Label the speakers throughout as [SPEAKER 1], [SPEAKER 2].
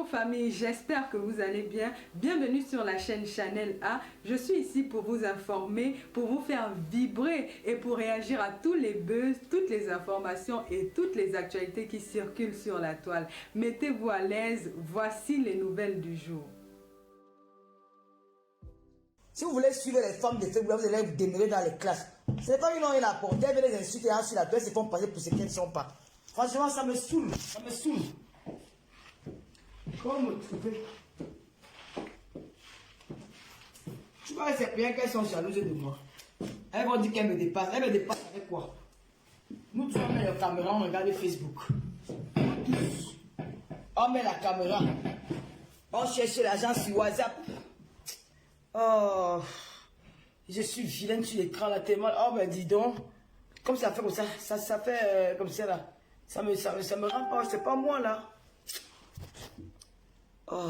[SPEAKER 1] Bonjour famille, j'espère que vous allez bien. Bienvenue sur la chaîne Chanel A. Je suis ici pour vous informer, pour vous faire vibrer et pour réagir à tous les buzz, toutes les informations et toutes les actualités qui circulent sur la toile. Mettez-vous à l'aise, voici les nouvelles du jour.
[SPEAKER 2] Si vous voulez suivre les femmes de Facebook, vous allez vous démêler dans les classes. Ce n'est pas une langue à porter, elles viennent les insulter sur la toile, elles se font passer pour ce qu'elles ne sont pas. Franchement, ça me saoule, ça me saoule. Comment me trouver? Tu vois, c'est bien qu'elles sont jalouses de moi. Elles vont dire qu'elles me dépassent. Elles me dépassent avec quoi? Nous tous, on met la caméra, on regarde Facebook. Nous tous. On met la caméra. On cherche l'argent sur WhatsApp. Oh, je suis vilaine sur l'écran là tellement. Oh, ben dis donc. Comme ça fait comme ça. Ça fait comme ça là. Ça me rend pas. C'est pas moi là. Oh.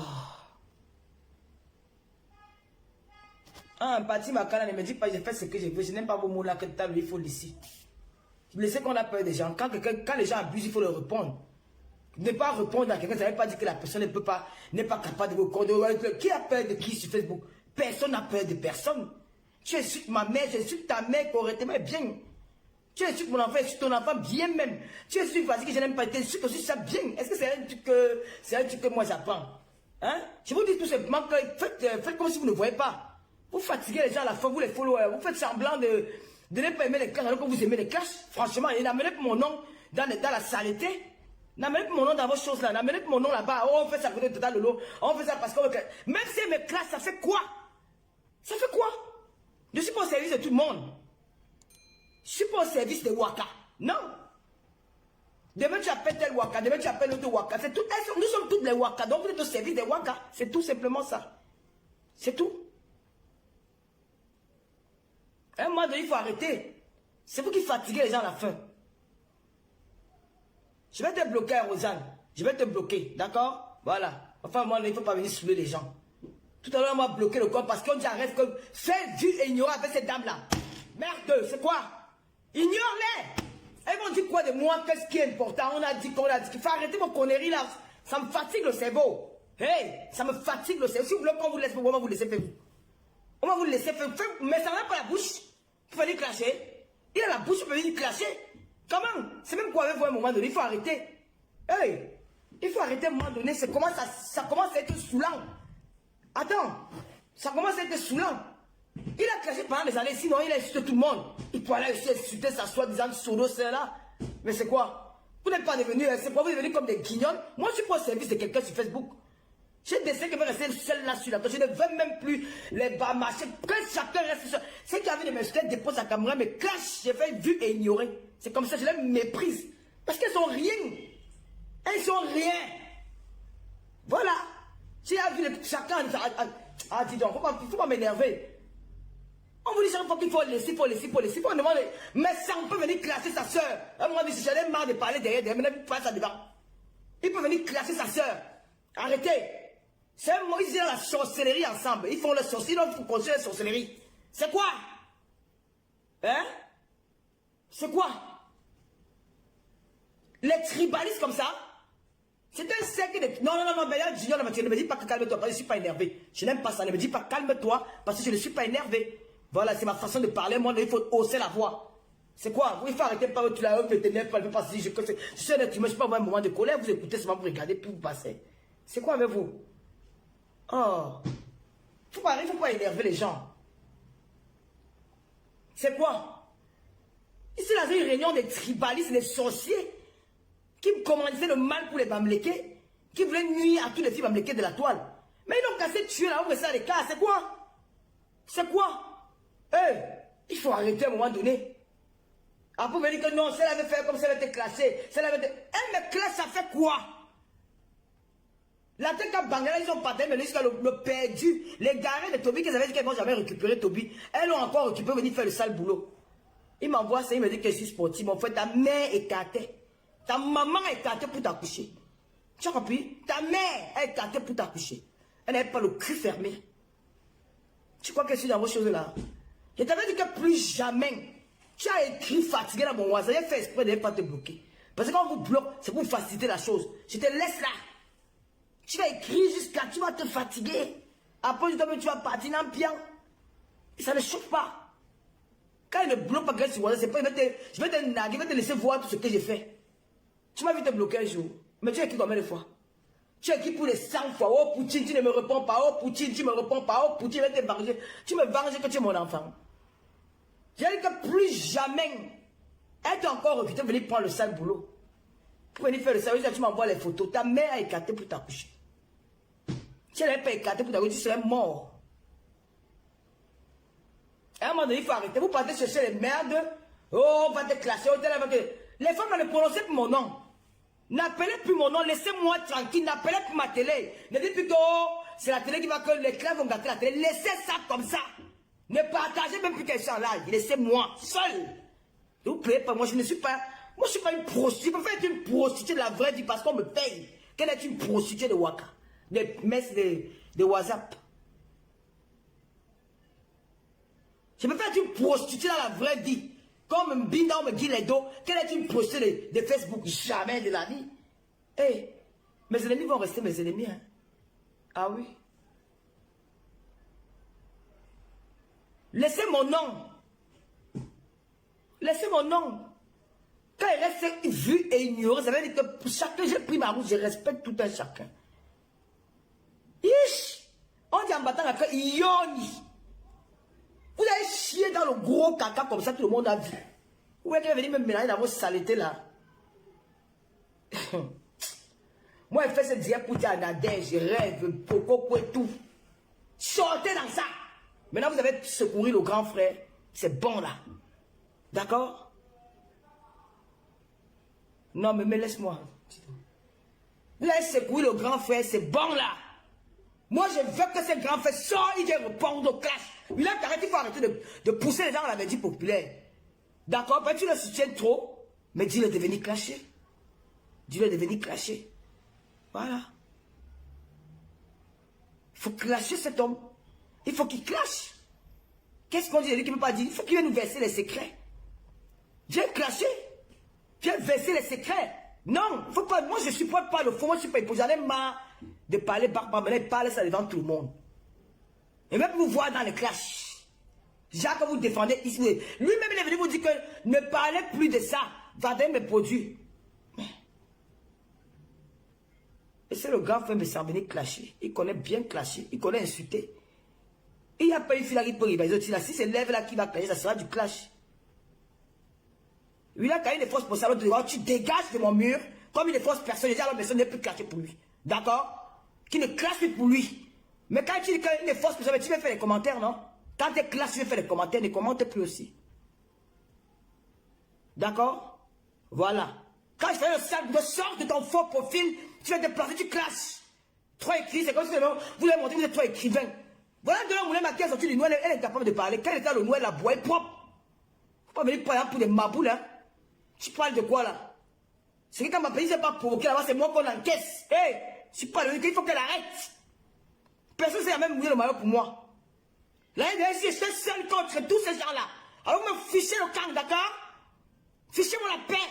[SPEAKER 2] Un parti ma canne ne me dit pas, j'ai fait ce que je veux. Je n'aime pas vos mots là que tu as, il faut laisser. Vous laissez qu'on a peur des gens. Quand les gens abusent, il faut leur répondre. Ne pas répondre à quelqu'un, ça ne veut pas dire que la personne n'est pas capable de vous répondre. Qui a peur de qui sur Facebook? Personne n'a peur de personne. Tu insultes ma mère, j'insulte ta mère correctement bien. Tu insultes mon enfant, insultes ton enfant bien même. Tu insultes une phrase que je n'aime pas, tu insultes aussi ça bien. Est-ce que c'est un truc que moi j'apprends? Hein? Je vous dis tout simplement que faites comme si vous ne voyez pas. Vous fatiguez les gens à la fin, vous les followers, vous faites semblant de ne pas aimer les classes alors que vous aimez les classes. Franchement, et n'amenez pas mon nom dans la saleté. N'amenez pas mon nom dans vos choses là. N'amenez pas mon nom là-bas. Oh, on fait ça côté de total lolo. On fait ça parce que même si mes classes, ça fait quoi? Ça fait quoi? Je suis pas au service de tout le monde. Je suis pas au service de Waka. Non. Demain tu appelles tel Waka, demain tu appelles l'autre Waka. Nous sommes toutes les Waka. Donc vous êtes au service des Waka. C'est tout simplement ça. C'est tout. À un moment donné, il faut arrêter. C'est vous qui fatiguez les gens à la fin. Je vais te bloquer, Rosanne. Je vais te bloquer. D'accord? Voilà. Enfin, moi, il ne faut pas venir saouler les gens. Tout à l'heure, on m'a bloqué le compte parce qu'on dit arrête que fais du et ignorer avec cette dame-là. Merde, c'est quoi? Ignore-les! Elles vont dire quoi de moi? Qu'est-ce qui est important? On a dit qu'on a dit qu'il faut arrêter vos conneries là. Ça me fatigue le cerveau. Hey, ça me fatigue le cerveau. Si vous voulez qu'on vous laisse, on va vous laisser faire. On va vous laisser faire. Mais ça n'a pas la bouche. Il faut venir clasher. Il a la bouche, il peut venir clasher. Comment? C'est même quoi avec vous à un moment donné. Il faut arrêter. Hey, il faut arrêter à un moment donné. Ça commence à être saoulant. Attends, ça commence à être saoulant. Il a clashé pendant des années, sinon il a insulté tout le monde. Il peut aller insulter sa soi-disant solo, c'est là. Mais c'est quoi? Vous n'êtes pas devenu, c'est quoi? Vous êtes devenu comme des guignols. Moi, je suis pas au service de quelqu'un sur Facebook. J'ai décidé que je vais rester seul là sur la toile. Je ne veux même plus les bas marcher. Que chacun reste seul. Ceux qui avaient de m'insulter déposent sa caméra, mais clash, j'ai fait vu et ignorer. C'est comme ça, je les méprise. Parce qu'elles sont rien. Elles sont rien. Voilà. J'ai vu chacun dit donc, faut pas m'énerver. On vous dit chaque fois qu'il faut laisser, faut demander. Mais ça, on peut venir classer sa soeur. Moi, j'en ai marre de parler derrière, maintenant, il passe ça devant. Il peut venir classer sa soeur. Arrêtez. C'est moi, ils ont la sorcellerie ensemble. Ils font le sorcier, donc il faut continuer la sorcellerie. C'est quoi? Hein? C'est quoi? Les tribalistes comme ça? C'est un cercle de... Non, mais là, Junior, ne me dis pas que calme-toi, parce que je ne suis pas énervé. Je n'aime pas ça, ne me dis pas calme-toi, parce que je ne suis pas énervé. Voilà, c'est ma façon de parler, moi, il faut hausser la voix. C'est quoi? Il faut arrêter de parler, tu l'as ne t'énerve pas, pas si je suis un être humain, je peux pas avoir un moment de colère, vous écoutez seulement pour regarder, puis vous passez. C'est quoi avec vous? Oh. Il faut pas énerver les gens. C'est quoi? Ici, là, c'est une réunion des tribalistes, des sorciers, qui commandaient le mal pour les Bamlékés, qui voulaient nuire à tous les filles Bamlékés de la toile. Mais ils ont cassé tuer là, on fait ça les cas, c'est quoi? C'est quoi? Il faut arrêter à un moment donné. Après, vous dire que non, si elle avait fait comme ça, elle avait été classée. Elle me classe, ça fait quoi? La tête à Bangala, ils ont parté, mais jusqu'à le perdu. Les garés de Toby, qu'ils avaient dit qu'elles vont jamais récupérer Toby. Elles l'ont encore récupéré, venir faire le sale boulot. Il m'envoie ça, il me dit que je suis sportif. En fait, ta mère est écartée. Ta maman est écartée pour t'accoucher. Tu as compris? Ta mère est écartée pour t'accoucher. Elle n'avait pas le cul fermé. Tu crois que je suis dans vos choses là? Je t'avais dit que plus jamais. Tu as écrit fatigué dans mon WhatsApp. J'ai fait exprès de ne pas te bloquer. Parce que quand on vous bloque, c'est pour faciliter la chose. Je te laisse là. Tu vas écrit jusqu'à tu vas te fatiguer. Après, tu vas partir en bien. Et ça ne chauffe pas. Quand il ne bloque pas grâce sur WhatsApp, c'est pas, je vais te naguer, je vais te laisser voir tout ce que j'ai fait. Tu m'as vu te bloquer un jour. Mais tu as écrit combien de fois? Tu as écrit pour les 100 fois. Oh Poutine, tu ne me réponds pas. Oh Poutine, tu ne me réponds pas. Oh Poutine, je vais te venger. Tu me venges que tu es mon enfant. J'ai dit que plus jamais, être encore refusé de venir prendre le sale boulot. Pour venir faire le service, tu m'envoies les photos. Ta mère a écarté pour t'accoucher. Si elle n'avait pas écarté pour t'accoucher, tu serais mort. À un moment donné, il faut arrêter. Vous partez chercher les merdes. Oh, on va te clasher. Les femmes ne prononcez plus mon nom. N'appelez plus mon nom. Laissez-moi tranquille. N'appelez plus ma télé. Ne dites plus que oh, c'est la télé qui va que les clans vont gâter la télé. Laissez ça comme ça. Ne partagez même plus qu'elles sont là. Laissez-moi seul. Vous plaît pas. Moi, je ne suis pas. Moi, je ne suis pas une prostituée. Je peux être une prostituée de la vraie vie parce qu'on me paye. Quelle est une prostituée de Waka? Des messes de WhatsApp. Je peux faire une prostituée dans la vraie vie. Comme Mbinda, on me dit les dos. Quelle est une prostituée de Facebook? Jamais de la vie. Hey, mes ennemis vont rester mes ennemis. Hein? Ah oui. Laissez mon nom. Laissez mon nom. Quand il reste vu et ignoré, ça veut dire que pour chacun, j'ai pris ma route, je respecte tout un chacun. Ish! On dit en battant la queue, Yoni. Vous avez chié dans le gros caca comme ça, tout le monde a vu. Vous êtes venu me mélanger dans vos saletés là. Moi, je fais ce diable pour dire à Nadège, je rêve, Poco, et tout. Sortez dans ça. Maintenant, vous avez secouru le grand frère. C'est bon là. D'accord? Non, mais laisse-moi. Laisse secourir le grand frère, c'est bon là. Moi, je veux que ce grand frère sorte, il vient répondre au clash. Il faut arrêter de pousser les gens à la médecine populaire. D'accord? Tu le soutiens trop, mais dis-le devenir clashé. Dis-le devenir clashé. Voilà. Il faut clasher cet homme. Il faut qu'il clash. Qu'est-ce qu'on dit? Il ne peut pas dire. Il faut qu'il vienne nous verser les secrets. Viens clasher. Viens verser les secrets. Non, faut pas. Moi, je ne supporte pas le faux. Moi, je ne suis pas épousé. J'en ai marre de parler par mais parler ça devant tout le monde. Et même vous voir dans les clashs. Jacques, vous défendez ici. Lui-même, il est venu vous dire que ne parlez plus de ça. Vendez mes produits. Et c'est le grand frère me s'en venir clasher. Il connaît bien clasher. Il connaît insulter. Il n'y a pas une fille là qui peut rivaliser. Si c'est l'élève là qui va clasher, ça sera du clash. Lui là, quand il est force pour ça, l'autre tu dégages de mon mur. Comme il est force personne, déjà la personne n'est plus clasher pour lui. D'accord? Qui ne clash plus pour lui. Mais quand tu dis qu'il est force personne, tu veux faire les commentaires, non? Quand tu es clash, tu veux faire les commentaires, ne commente plus aussi. D'accord? Voilà. Quand je fais le sac de sorte de ton faux profil, tu vas te déplacer, tu clashes. Trop écrit, c'est comme si vous voulez montrer que vous êtes trop écrivain. Voilà de là, vous ma sortie du noir, elle est capable de parler. Quand elle est dans le noir, la boîte est propre. Faut pas venir par exemple pour des maboules, hein. Tu parles de quoi là? C'est que quand ma pays n'est pas provoqué là-bas, c'est moi qu'on encaisse. Hé, hey, je suis pas le il faut qu'elle arrête. Personne s'est même mouillé le maillot pour moi. L'année dernière, je suis seul contre tous ces gens-là. Alors vous me fichez le camp, d'accord? Fichez-moi la paix.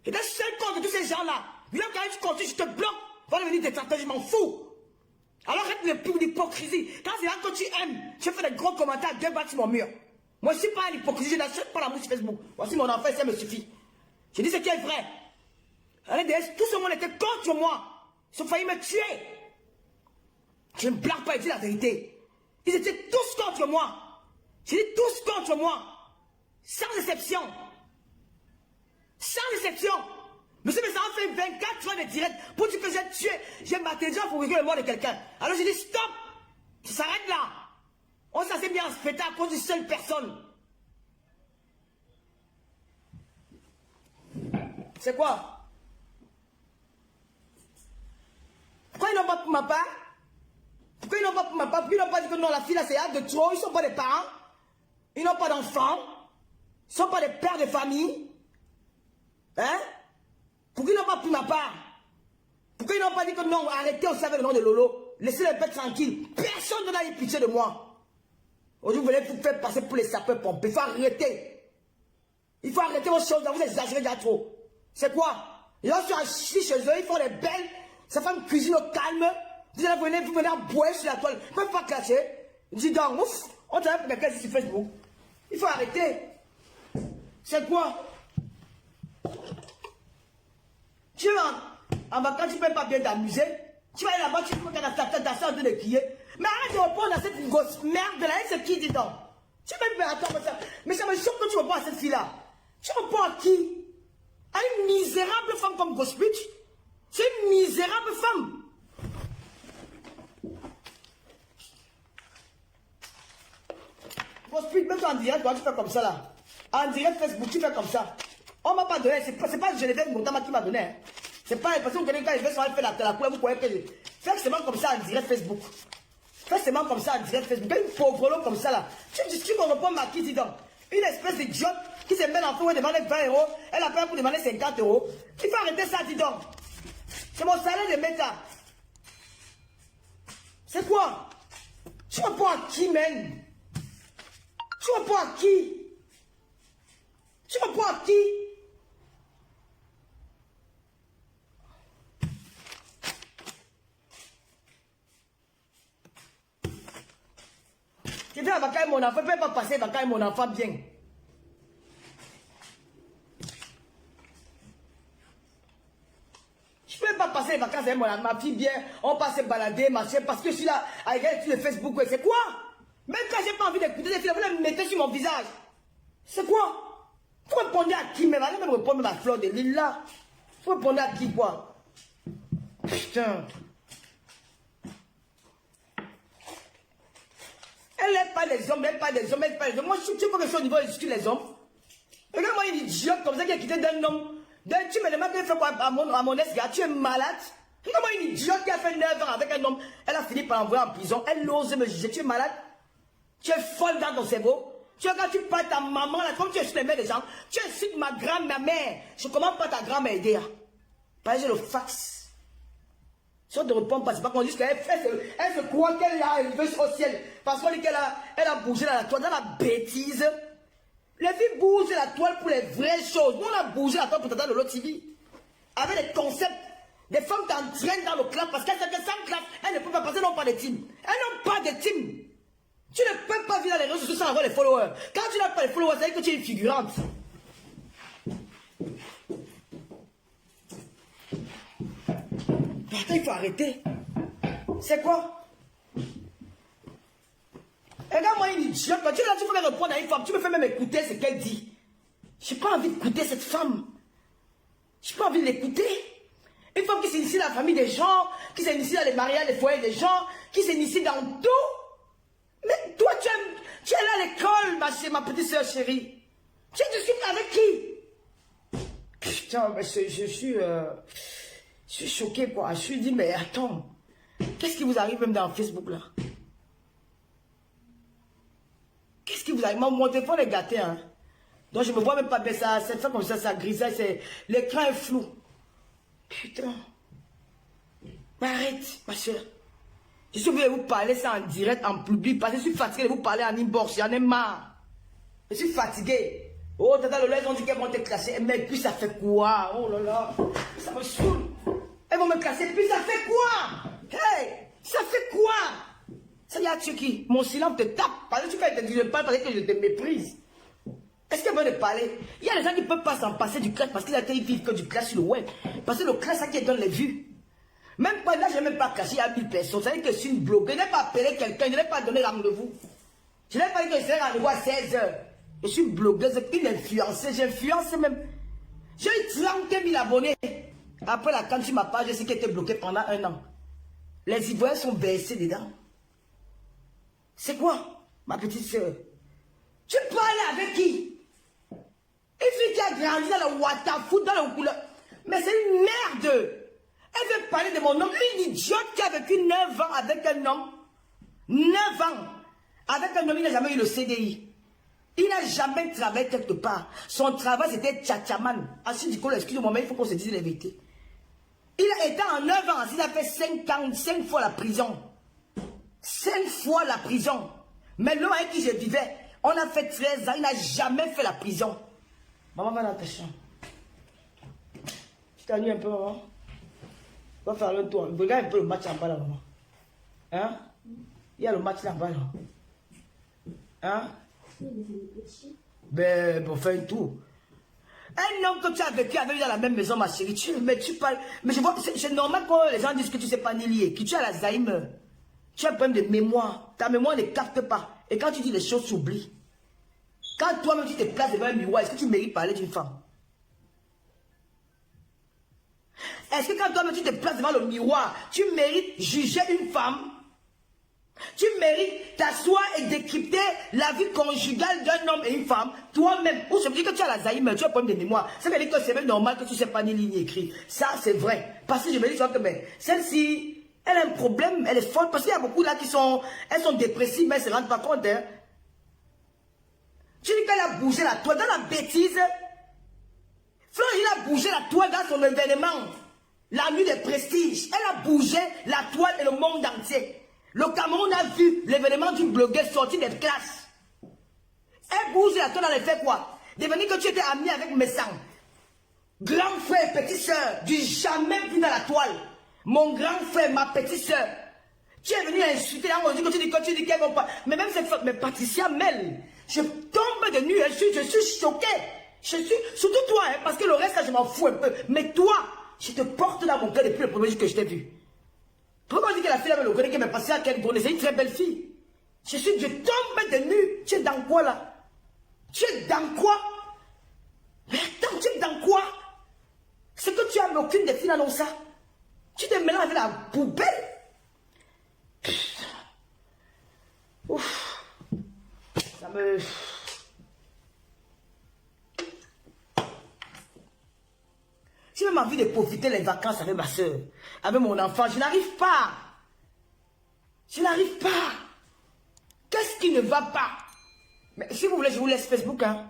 [SPEAKER 2] J'étais seul contre tous ces gens-là. Là, quand tu continues, je te bloque. Va devenir détracteur, je m'en fous. Alors arrête l'hypocrisie. Quand c'est là que tu aimes, je fais des gros commentaires, deux balles sur mon mur. Moi, je ne suis pas l'hypocrisie, je n'achète pas l'amour sur Facebook. Voici mon enfant, ça me suffit. Je dis ce qui est vrai. Allez, tout ce monde était contre moi. Ils ont failli me tuer. Je ne blague pas et dis la vérité. Ils étaient tous contre moi. Je dis tous contre moi. Sans exception. Sans exception. Monsieur Messant a fait 24 heures de direct pour dire que j'ai tué. J'ai m'intelligence pour régler le mort de quelqu'un. Alors je dis stop. Ça s'arrête là. On s'est assez bien respecté à cause d'une seule personne. C'est quoi? Pourquoi ils n'ont pas pour ma part? Pourquoi ils n'ont pas pour ma part? Pourquoi ils n'ont pas dit que non, la fille là c'est hâte de trop? Ils ne sont pas des parents. Ils n'ont pas d'enfants. Ils ne sont pas des pères de famille. Hein? Pourquoi ils n'ont pas pris ma part? Pourquoi ils n'ont pas dit que non, arrêtez, on savait le nom de Lolo. Laissez les bêtes tranquilles. Personne ne n'a eu pitié de moi. Aujourd'hui, vous voulez vous faire passer pour les sapeurs-pompiers. Il faut arrêter. Il faut arrêter vos choses. Vous exagérez déjà trop. C'est quoi? Les gens sont assis chez eux, ils font des belles. Sa femme cuisine au calme. Vous venez en boire sur la toile. Vous ne pouvez pas clasher. Dis donc, ouf, on travaille pour quelqu'un sur Facebook. Il faut arrêter. C'est quoi? Tu vas en vacances, tu ne peux pas bien t'amuser. Tu vas aller là-bas, tu peux regarder ta tête en train de crier. Mais arrête de répondre à cette grosse merde là. C'est qui, dis donc? Tu peux me attendre ça. Mais ça me choque que tu réponds à cette fille-là. Tu réponds à qui? À une misérable femme comme Gospitch. C'est une misérable femme. Gospitch, même en direct, toi, tu fais comme ça là. En direct Facebook, tu fais comme ça. On m'a pas donné, c'est pas Geneviève Montama qui m'a donné. Hein. C'est pas parce que vous connaissez quand je vais sur la couleur, vous croyez que fais seulement comme ça en direct Facebook. Fais seulement comme ça en direct Facebook. Une pauvre l'homme comme ça là. Tu me réponds à qui, dis donc? Une espèce d'idiote qui se met en fou et demande 20 €. Elle appelle pour demander 50 €. Il faut arrêter ça, dis donc. C'est mon salaire de méta. C'est quoi? Tu réponds à qui, man? Tu réponds à qui? Tu réponds à qui? Je vais à vacances mon enfant, je ne peux pas passer vacances mon enfant bien. Je ne peux pas passer les vacances avec ma fille bien, on passe se balader, marcher, parce que je suis là avec elle sur le Facebook. C'est quoi? Même quand je n'ai pas envie d'écouter des filles, vous les mettez sur mon visage. C'est quoi? Vous répondez à qui même? Allez même répondre à Fleur de Lille là. Vous répondez à qui quoi? Putain. Elle n'aime pas les hommes, elle n'aime pas les hommes, elle n'aime pas les hommes. Moi, je sais pas que je suis au niveau de les hommes. Regarde-moi une idiote comme ça qui a quitté d'un homme. Tu me demandes qu'elle fait quoi à mon ex-gars? Tu es malade? Regarde-moi une idiote qui a fait 9 ans avec un homme. Elle a fini par l'envoyer en prison. Elle ose me juger. Tu es malade? Tu es folle dans ton cerveau? Tu regardes, tu parles ta maman là, comme tu es sur les mains des gens. Tu insultes ma grand-mère. Je commence pas ta grand-mère aider. Parce que j'ai le fax. Si on ne répond pas, c'est pas qu'on dit qu'elle se croit qu'elle a élevé au ciel. Parce qu'on dit qu'elle a bougé dans la toile, dans la bêtise. Les filles bougent la toile pour les vraies choses. Nous, on a bougé la toile pour t'attendre de l'autre TV. Avec des concepts. Des femmes t'entraînent dans le club parce qu'elles savent que sans classe, elles ne peuvent pas passer, elles n'ont pas de team. Elles n'ont pas de team. Tu ne peux pas vivre dans les réseaux sociaux sans avoir les followers. Quand tu n'as pas les followers, ça veut dire que tu es une figurante. Attends, il faut arrêter. C'est quoi? Regarde-moi une idiote. Quand tu es là, tu peux répondre à une femme. Tu me fais même écouter ce qu'elle dit. Je n'ai pas envie d'écouter cette femme. Je n'ai pas envie de l'écouter. Une femme qui s'initie dans la famille des gens, qui s'initie dans les mariages, les foyers des gens, qui s'initie dans tout. Mais toi, tu es là à l'école, ma petite soeur chérie. Tu discutes avec qui? Putain, je suis choqué, quoi. Je suis dit, mais attends, qu'est-ce qui vous arrive même dans Facebook, là? Qu'est-ce qui vous arrive? Mon téléphone est gâté, hein. Donc, je me vois même pas bien ça. Cette fois comme ça grisaille, l'écran est flou. Putain. Mais arrête, ma soeur. Je suis obligé de vous parler ça en direct, en public, parce que je suis fatigué de vous parler en inbox. J'en ai marre. Je suis fatigué. Oh, tata Lola, ils ont dit qu'elles vont te classer. Mais puis ça fait quoi? Oh là là. Ça me saoule. Elles vont me classer. Puis ça fait quoi? Hey, ça fait quoi? Ça y a tu qui? Mon silence te tape. Parce que tu fais que je parle parce que je te méprise. Est-ce qu'elle veut te parler? Il y a des gens qui ne peuvent pas s'en passer du clash parce qu'ils vivent que du clash sur le web. Parce que le clash, ça qui donne les vues. Même quand là, je n'ai même pas caché à 1000 personnes. Ça veut dire que je suis une blogueuse. Je n'ai pas appelé quelqu'un, je n'ai pas donné rendez-vous. Je n'ai pas dit que je serais rendez-vous à 16 h. Je suis une blogueuse, une influenceuse. J'influence même. J'ai eu 30 000 abonnés. Après la quand tu m'as pas, je sais qu'elle était bloquée pendant 1 an. Les Ivoiriens sont versés dedans. C'est quoi, ma petite soeur? Tu parles avec qui? Une fille qui a grandi dans le Watafoot, dans le couleur. Mais c'est une merde. Elle veut parler de mon homme. Une idiote qui a vécu 9 ans avec un homme. 9 ans. Avec un homme, il n'a jamais eu le CDI. Il n'a jamais travaillé quelque part. Son travail, c'était tchatchaman. Ensuite, du coup, excusez-moi, mais il faut qu'on se dise la vérité. Il a été en 9 ans. Il a fait 5 fois la prison. 5 fois la prison. Mais l'homme avec qui je vivais, on a fait 13 ans. Il n'a jamais fait la prison. Maman, va dans ta chambre. Tu t'ennuies un peu, maman? va faire un tour. Regarde un peu le match en bas là, maman. Hein? Il y a le match là-bas là. Hein? Ben, pour faire un tour. Un homme que tu as vécu avec lui dans la même maison, ma chérie, mais tu parles. Mais je vois, c'est normal que les gens disent que tu ne sais pas ni lire, que tu as l'Alzheimer. Tu as un problème de mémoire. Ta mémoire ne capte pas. Et quand tu dis les choses, tu oublies. Quand toi-même tu te places devant un miroir, est-ce que tu mérites parler d'une femme? Est-ce que quand toi-même tu te places devant le miroir, tu mérites juger une femme? Tu mérites t'asseoir et décrypter la vie conjugale d'un homme et une femme, toi-même. Ou ça veut dire que tu as l'Alzheimer, tu as un problème de mémoire. Ça veut dire que c'est même normal que tu ne sais pas ni lire ni écrire. Ça, c'est vrai. Parce que je me dis que mais celle-ci, elle a un problème, elle est folle. Parce qu'il y a beaucoup là qui sont, elles sont dépressives, mais elles ne se rendent pas compte. Hein. Tu dis qu'elle a bougé la toile dans la bêtise. Fleur, il a bougé la toile dans son événement. La nuit des prestiges. Elle a bougé la toile et le monde entier. Le Cameroun a vu l'événement d'une blogueuse sortir des classes. Elle bouge la toile, elle fait quoi? Devenir que tu étais ami avec mes sangs. Grand frère, petite soeur, du jamais vu dans la toile. Mon grand frère, ma petite soeur. Tu es venu insulter, on dit que tu dis qu'elle va pas. Mais même cette fois, mais Patricia Mel, je tombe de nuit, je suis choqué. Je suis, surtout toi, hein, parce que le reste, là, je m'en fous un peu. Mais toi, je te porte dans mon cœur depuis le premier jour que je t'ai vu. Pourquoi on dit que la fille avait le connaît qu'elle m'a passé à quelle journée? C'est une très belle fille. Je tombe de nuit. Tu es dans quoi là? Tu es dans quoi? Mais attends, tu es dans quoi? C'est que tu as aucune des filles dans ça. Tu te mélanges avec la poubelle. Ouf. Ça me... J'ai même envie de profiter les vacances avec ma soeur, avec mon enfant. Je n'arrive pas. Je n'arrive pas. Qu'est-ce qui ne va pas? Mais si vous voulez, je vous laisse Facebook. Hein.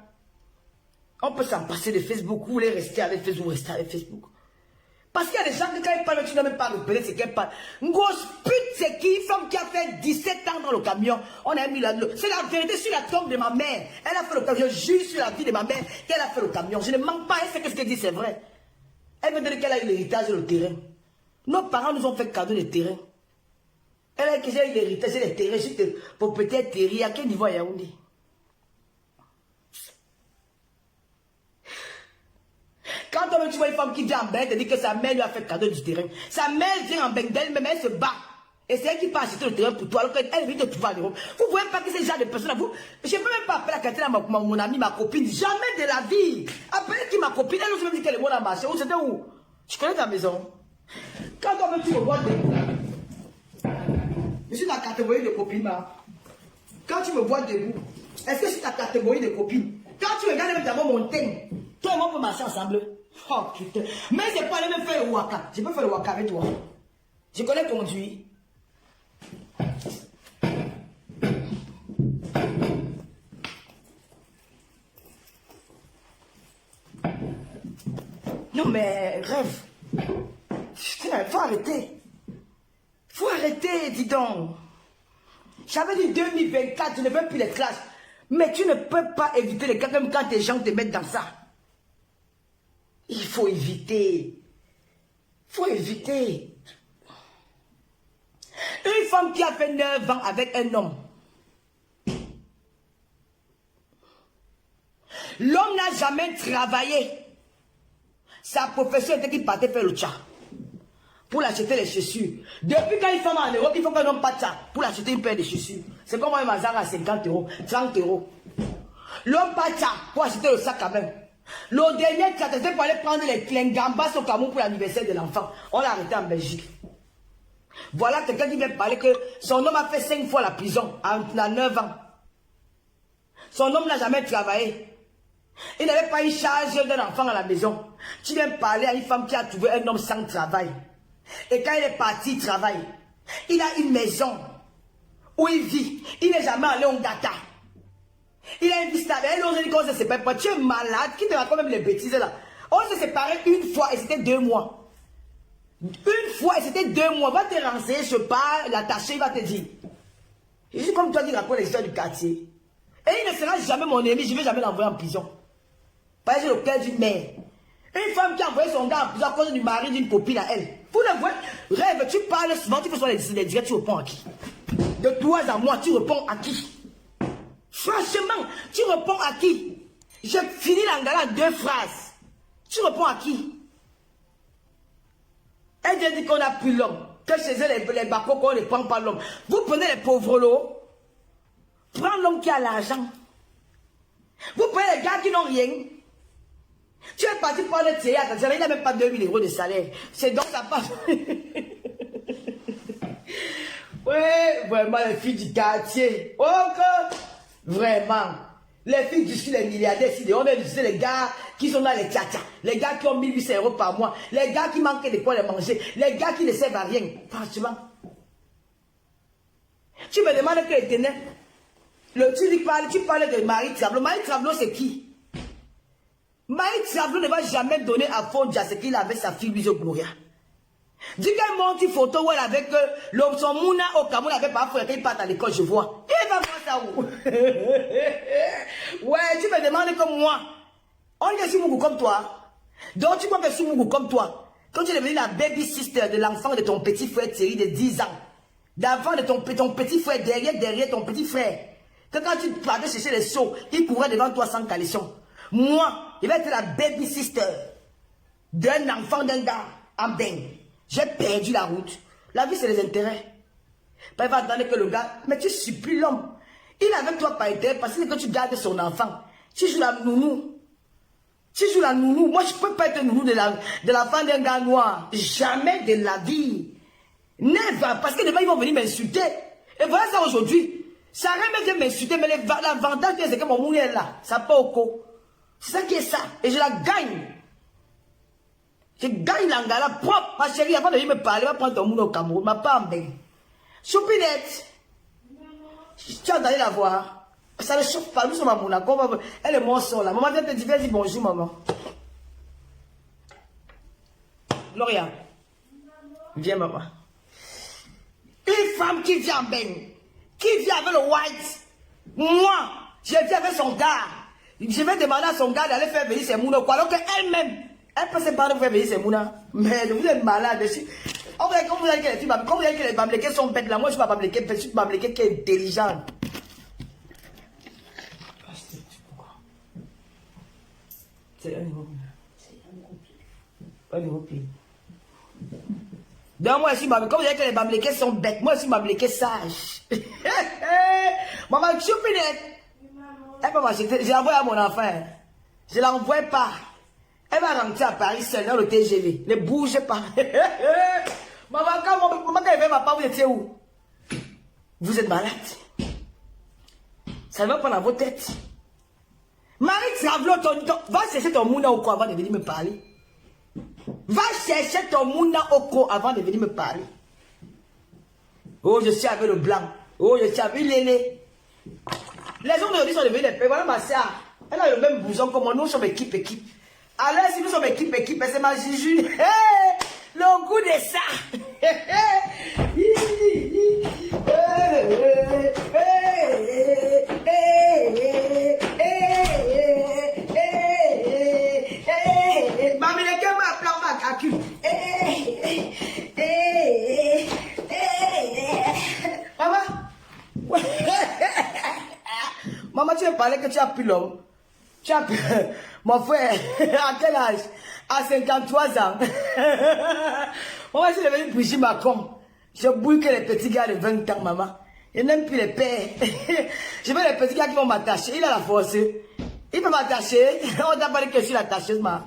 [SPEAKER 2] On peut s'en passer de Facebook. Vous voulez rester avec Facebook, rester avec Facebook. Parce qu'il y a des gens qui, quand ils parlent, tu n'as même pas repéré ce qu'elles parlent. Une grosse pute, c'est qui? Une femme qui a fait 17 ans dans le camion. On a mis la... C'est la vérité sur la tombe de ma mère. Elle a fait le camion. Je juge sur la vie de ma mère qu'elle a fait le camion. Je ne mens pas. Elle sait que ce qu'elle dit, c'est vrai. Elle veut dire qu'elle a eu l'héritage et le terrain. Nos parents nous ont fait cadeau de terrain. Elle a eu l'héritage et le terrain juste pour peut-être terrer. À quel niveau à Yaoundé? Quand tu vois une femme qui vient en Beng, elle dit que sa mère lui a fait cadeau du terrain. Sa mère vient en Beng d'elle-même, elle se bat. Et c'est elle qui peut acheter le terrain pour toi, alors qu'elle vient de trouver en Europe. Vous ne voyez pas que ces gens de personnes, vous, je ne peux même pas appeler la cantine à mon amie, ma copine. Jamais de la vie. Appelez qui ma copine, elle nous dit qu'elle est bonne à marcher. Où c'était où? Je connais ta maison. Quand tu me vois debout, je suis dans la catégorie de copine. Quand tu me vois debout, est-ce que c'est ta catégorie de copine? Quand tu regardes même d'abord mon thème, toi et moi on peut marcher ensemble. Oh putain. Mais c'est pas aller même faire le waka. Je peux faire le waka avec toi. Je connais conduire. Non mais rêve. Putain, faut arrêter. Faut arrêter, dis donc. J'avais dit 2024, je ne veux plus les classes. Mais tu ne peux pas éviter les cas même quand les gens te mettent dans ça. Il faut éviter. Il faut éviter. Une femme qui a fait 9 ans avec un homme. L'homme n'a jamais travaillé. Sa profession était qu'il partait faire le tcha. Pour l'acheter les chaussures. Depuis quand une femme en Europe, il faut qu'un homme parte ça. Pour l'acheter une paire de chaussures. C'est comme un mazar à 50 €, 30 €. L'homme part ça pour acheter le sac à main. Le dernier c'était pour aller prendre les gambas au Cameroun pour l'anniversaire de l'enfant. On l'a arrêté en Belgique. Voilà quelqu'un qui vient parler que son homme a fait 5 fois la prison à 9 ans. Son homme n'a jamais travaillé. Il n'avait pas une charge d'un enfant à la maison. Tu viens parler à une femme qui a trouvé un homme sans travail. Et quand il est parti, il travaille. Il a une maison où il vit. Il n'est jamais allé en Ngata. Il a une vie stable. Elle ose dire qu'on se sépare pas. Tu es malade. Qui te raconte même les bêtises là? On s'est séparés une fois et c'était 2 mois. Une fois et c'était 2 mois. Va te renseigner, je parle, l'attaché, il va te dire. Je suis comme toi qui raconte l'histoire du quartier. Et il ne sera jamais mon ennemi. Je ne vais jamais l'envoyer en prison. Parce que j'ai le cœur d'une mère. Une femme qui a envoyé son gars en prison à cause du mari d'une copine à elle. Vous le voyez, rêve, tu parles souvent, tu fais sur les directs, tu réponds à qui? De toi à moi, tu réponds à qui? Franchement, tu réponds à qui? J'ai fini l'angala en 2 phrases. Tu réponds à qui? Elle vient dire qu'on a pris l'homme. Que chez eux, les bacos, qu'on ne prend pas l'homme. Vous prenez les pauvres lots. Prends l'homme qui a l'argent. Vous prenez les gars qui n'ont rien. Tu es parti pour le théâtre. Il n'a même pas 2000 € de salaire. C'est donc ça passe. Ouais, vraiment, les filles du quartier. Oh, vraiment. Les filles d'ici, les milliardaires, on est d'ici les gars qui sont dans les tchatchas, les gars qui ont 1800 € par mois, les gars qui manquent de quoi les manger, les gars qui ne servent à rien. Franchement. Tu me demandes que les ténèbres. Tu parles de Marie Travelo. Marie Travelo, c'est qui? Marie Travelo ne va jamais donner à Fondia ce qu'il avait sa fille Luiso Gloria. Dis qu'elle monte une photo où elle avec son mouna au Cameroun avec parfois qu'elle part à l'école, je vois. Et va voir ça où? Ouais, tu me demandes comme moi. On est sur Mougou comme toi. Donc tu crois que sur Mougou comme toi. Quand tu es devenu la baby sister de l'enfant de ton petit frère Thierry de 10 ans. D'enfant de ton petit frère derrière ton petit frère. Que quand tu partais chercher les seaux, il courait devant toi sans caleçon. Moi, je vais être la baby sister d'un enfant d'un gars en bain. J'ai perdu la route. La vie, c'est les intérêts. Il va attendre que le gars... Mais tu supplies l'homme. Il est avec toi par intérêt parce que quand tu gardes son enfant, tu joues la nounou. Tu joues la nounou. Moi, je ne peux pas être nounou de l'enfant d'un gars noir. Jamais de la vie. Never. Parce que les gens ils vont venir m'insulter. Et voilà ça aujourd'hui. Ça rien vient m'insulter, mais l'avantage, c'est que mon moulin est là. Ça pas au co. C'est ça qui est ça. Et je la gagne. Je gagne l'angala propre. Ma chérie, avant de venir me parler, va prendre ton monde au Cameroun. Ma pas en bain. Choupinette. Tu as d'aller la voir. Ça ne chauffe pas. Nous sommes à Monaco. Elle est mon son là. Maman vient te dire, vas-y, bonjour, maman. Gloria. Viens, maman. Une femme qui vient en bain. Qui vient avec le white. Moi, je viens avec son gars. Je vais demander à son gars d'aller faire venir ses mouna. Alors qu'elle-même, elle peut se parler pour faire venir ses mouna. Mais vous êtes malade. Quand vous avez que les filles, quand vous avez que les bamlékés sont bêtes là, moi je suis pas bamléké, je suis bamléké qui est intelligent. C'est un niveau. Un niveau pire. Donc moi je suis bamléké, comme vous avez que les bamlékés sont bêtes, moi je suis bamléké sage. Maman, je suis pinette. Elle peut marcher, je l'envoie à mon enfant. Je ne l'envoie pas. Elle va rentrer à Paris seule dans le TGV. Ne bouge pas. Maman, quand elle fait ma part, vous étiez où? Vous êtes malade. Ça ne va pas dans vos têtes. Marie Travelo, va chercher ton mouna au co avant de venir me parler. Va chercher ton mouna au co avant de venir me parler. Oh, je suis avec le blanc. Oh, je suis avec l'élé. Les hommes d'aujourd'hui sont devenus les pères. Voilà ma soeur. Elle a le même bouson que moi. Nous sommes équipe. Alors, si nous sommes équipe, c'est ma Juju. Hey, le goût de ça. Maman, les gars m'appellent ma cacu. Maman. Maman, tu veux parler que tu as pris l'homme. Tu as pris... Mon frère, à quel âge? À 53 ans. Maman, je suis devenu Brigitte Macron. Je bouille que les petits gars de 20 ans, maman. Je n'aime plus les pères. Je veux les petits gars qui vont m'attacher. Il a la force. Il peut m'attacher. On n'a pas dit que je suis l'attacheuse, maman.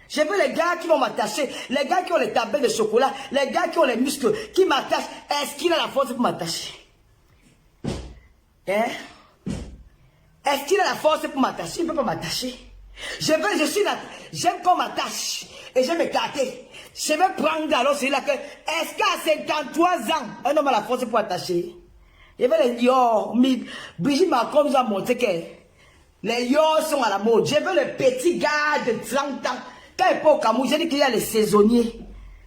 [SPEAKER 2] Je veux les gars qui vont m'attacher. Les gars qui ont les tablettes de chocolat. Les gars qui ont les muscles. Qui m'attachent. Est-ce qu'il a la force pour m'attacher? Hein? Est-ce qu'il a la force pour m'attacher? Il ne peut pas m'attacher. J'aime qu'on m'attache. Et je vais m'écarter. Je vais prendre alors celui-là que... Est-ce qu'à 53 ans, un homme a la force pour attacher? Je vais les yor. Brigitte Macron nous a montré que les yor sont à la mode. Je veux le petit gars de 30 ans. Quand il est pas au Cameroun, j'ai dit qu'il y a les saisonniers.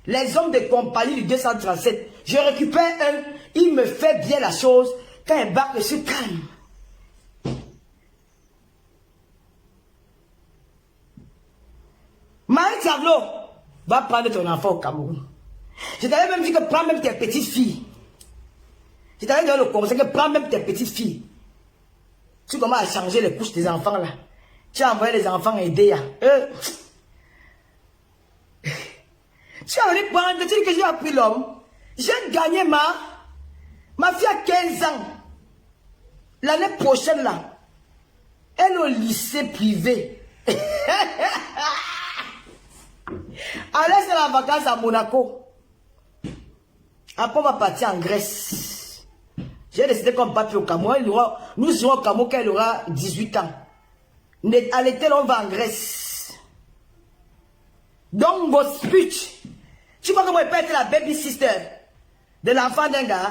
[SPEAKER 2] Les hommes de compagnie du 237. Je récupère un. Il me fait bien la chose. Quand il bat, je suis calme. Marie Travelo va prendre ton enfant au Cameroun. Je t'avais même dit que prends même tes petites filles. Je t'avais donné le conseil que prends même tes petites filles. Tu commences à changer les couches des enfants là. Tu as envoyé les enfants aider. Tu as venu prendre, tu dis que j'ai appris l'homme. J'ai gagné ma fille a 15 ans. L'année prochaine là, elle est au lycée privé. Allez, c'est la vacance à Monaco. Après, on va partir en Grèce. J'ai décidé qu'on part au Cameroun. Nous serons au Cameroun quand elle aura 18 ans. À l'été, on va en Grèce. Donc, vos speech, tu vois comment elle peut être la baby sister de l'enfant d'un gars?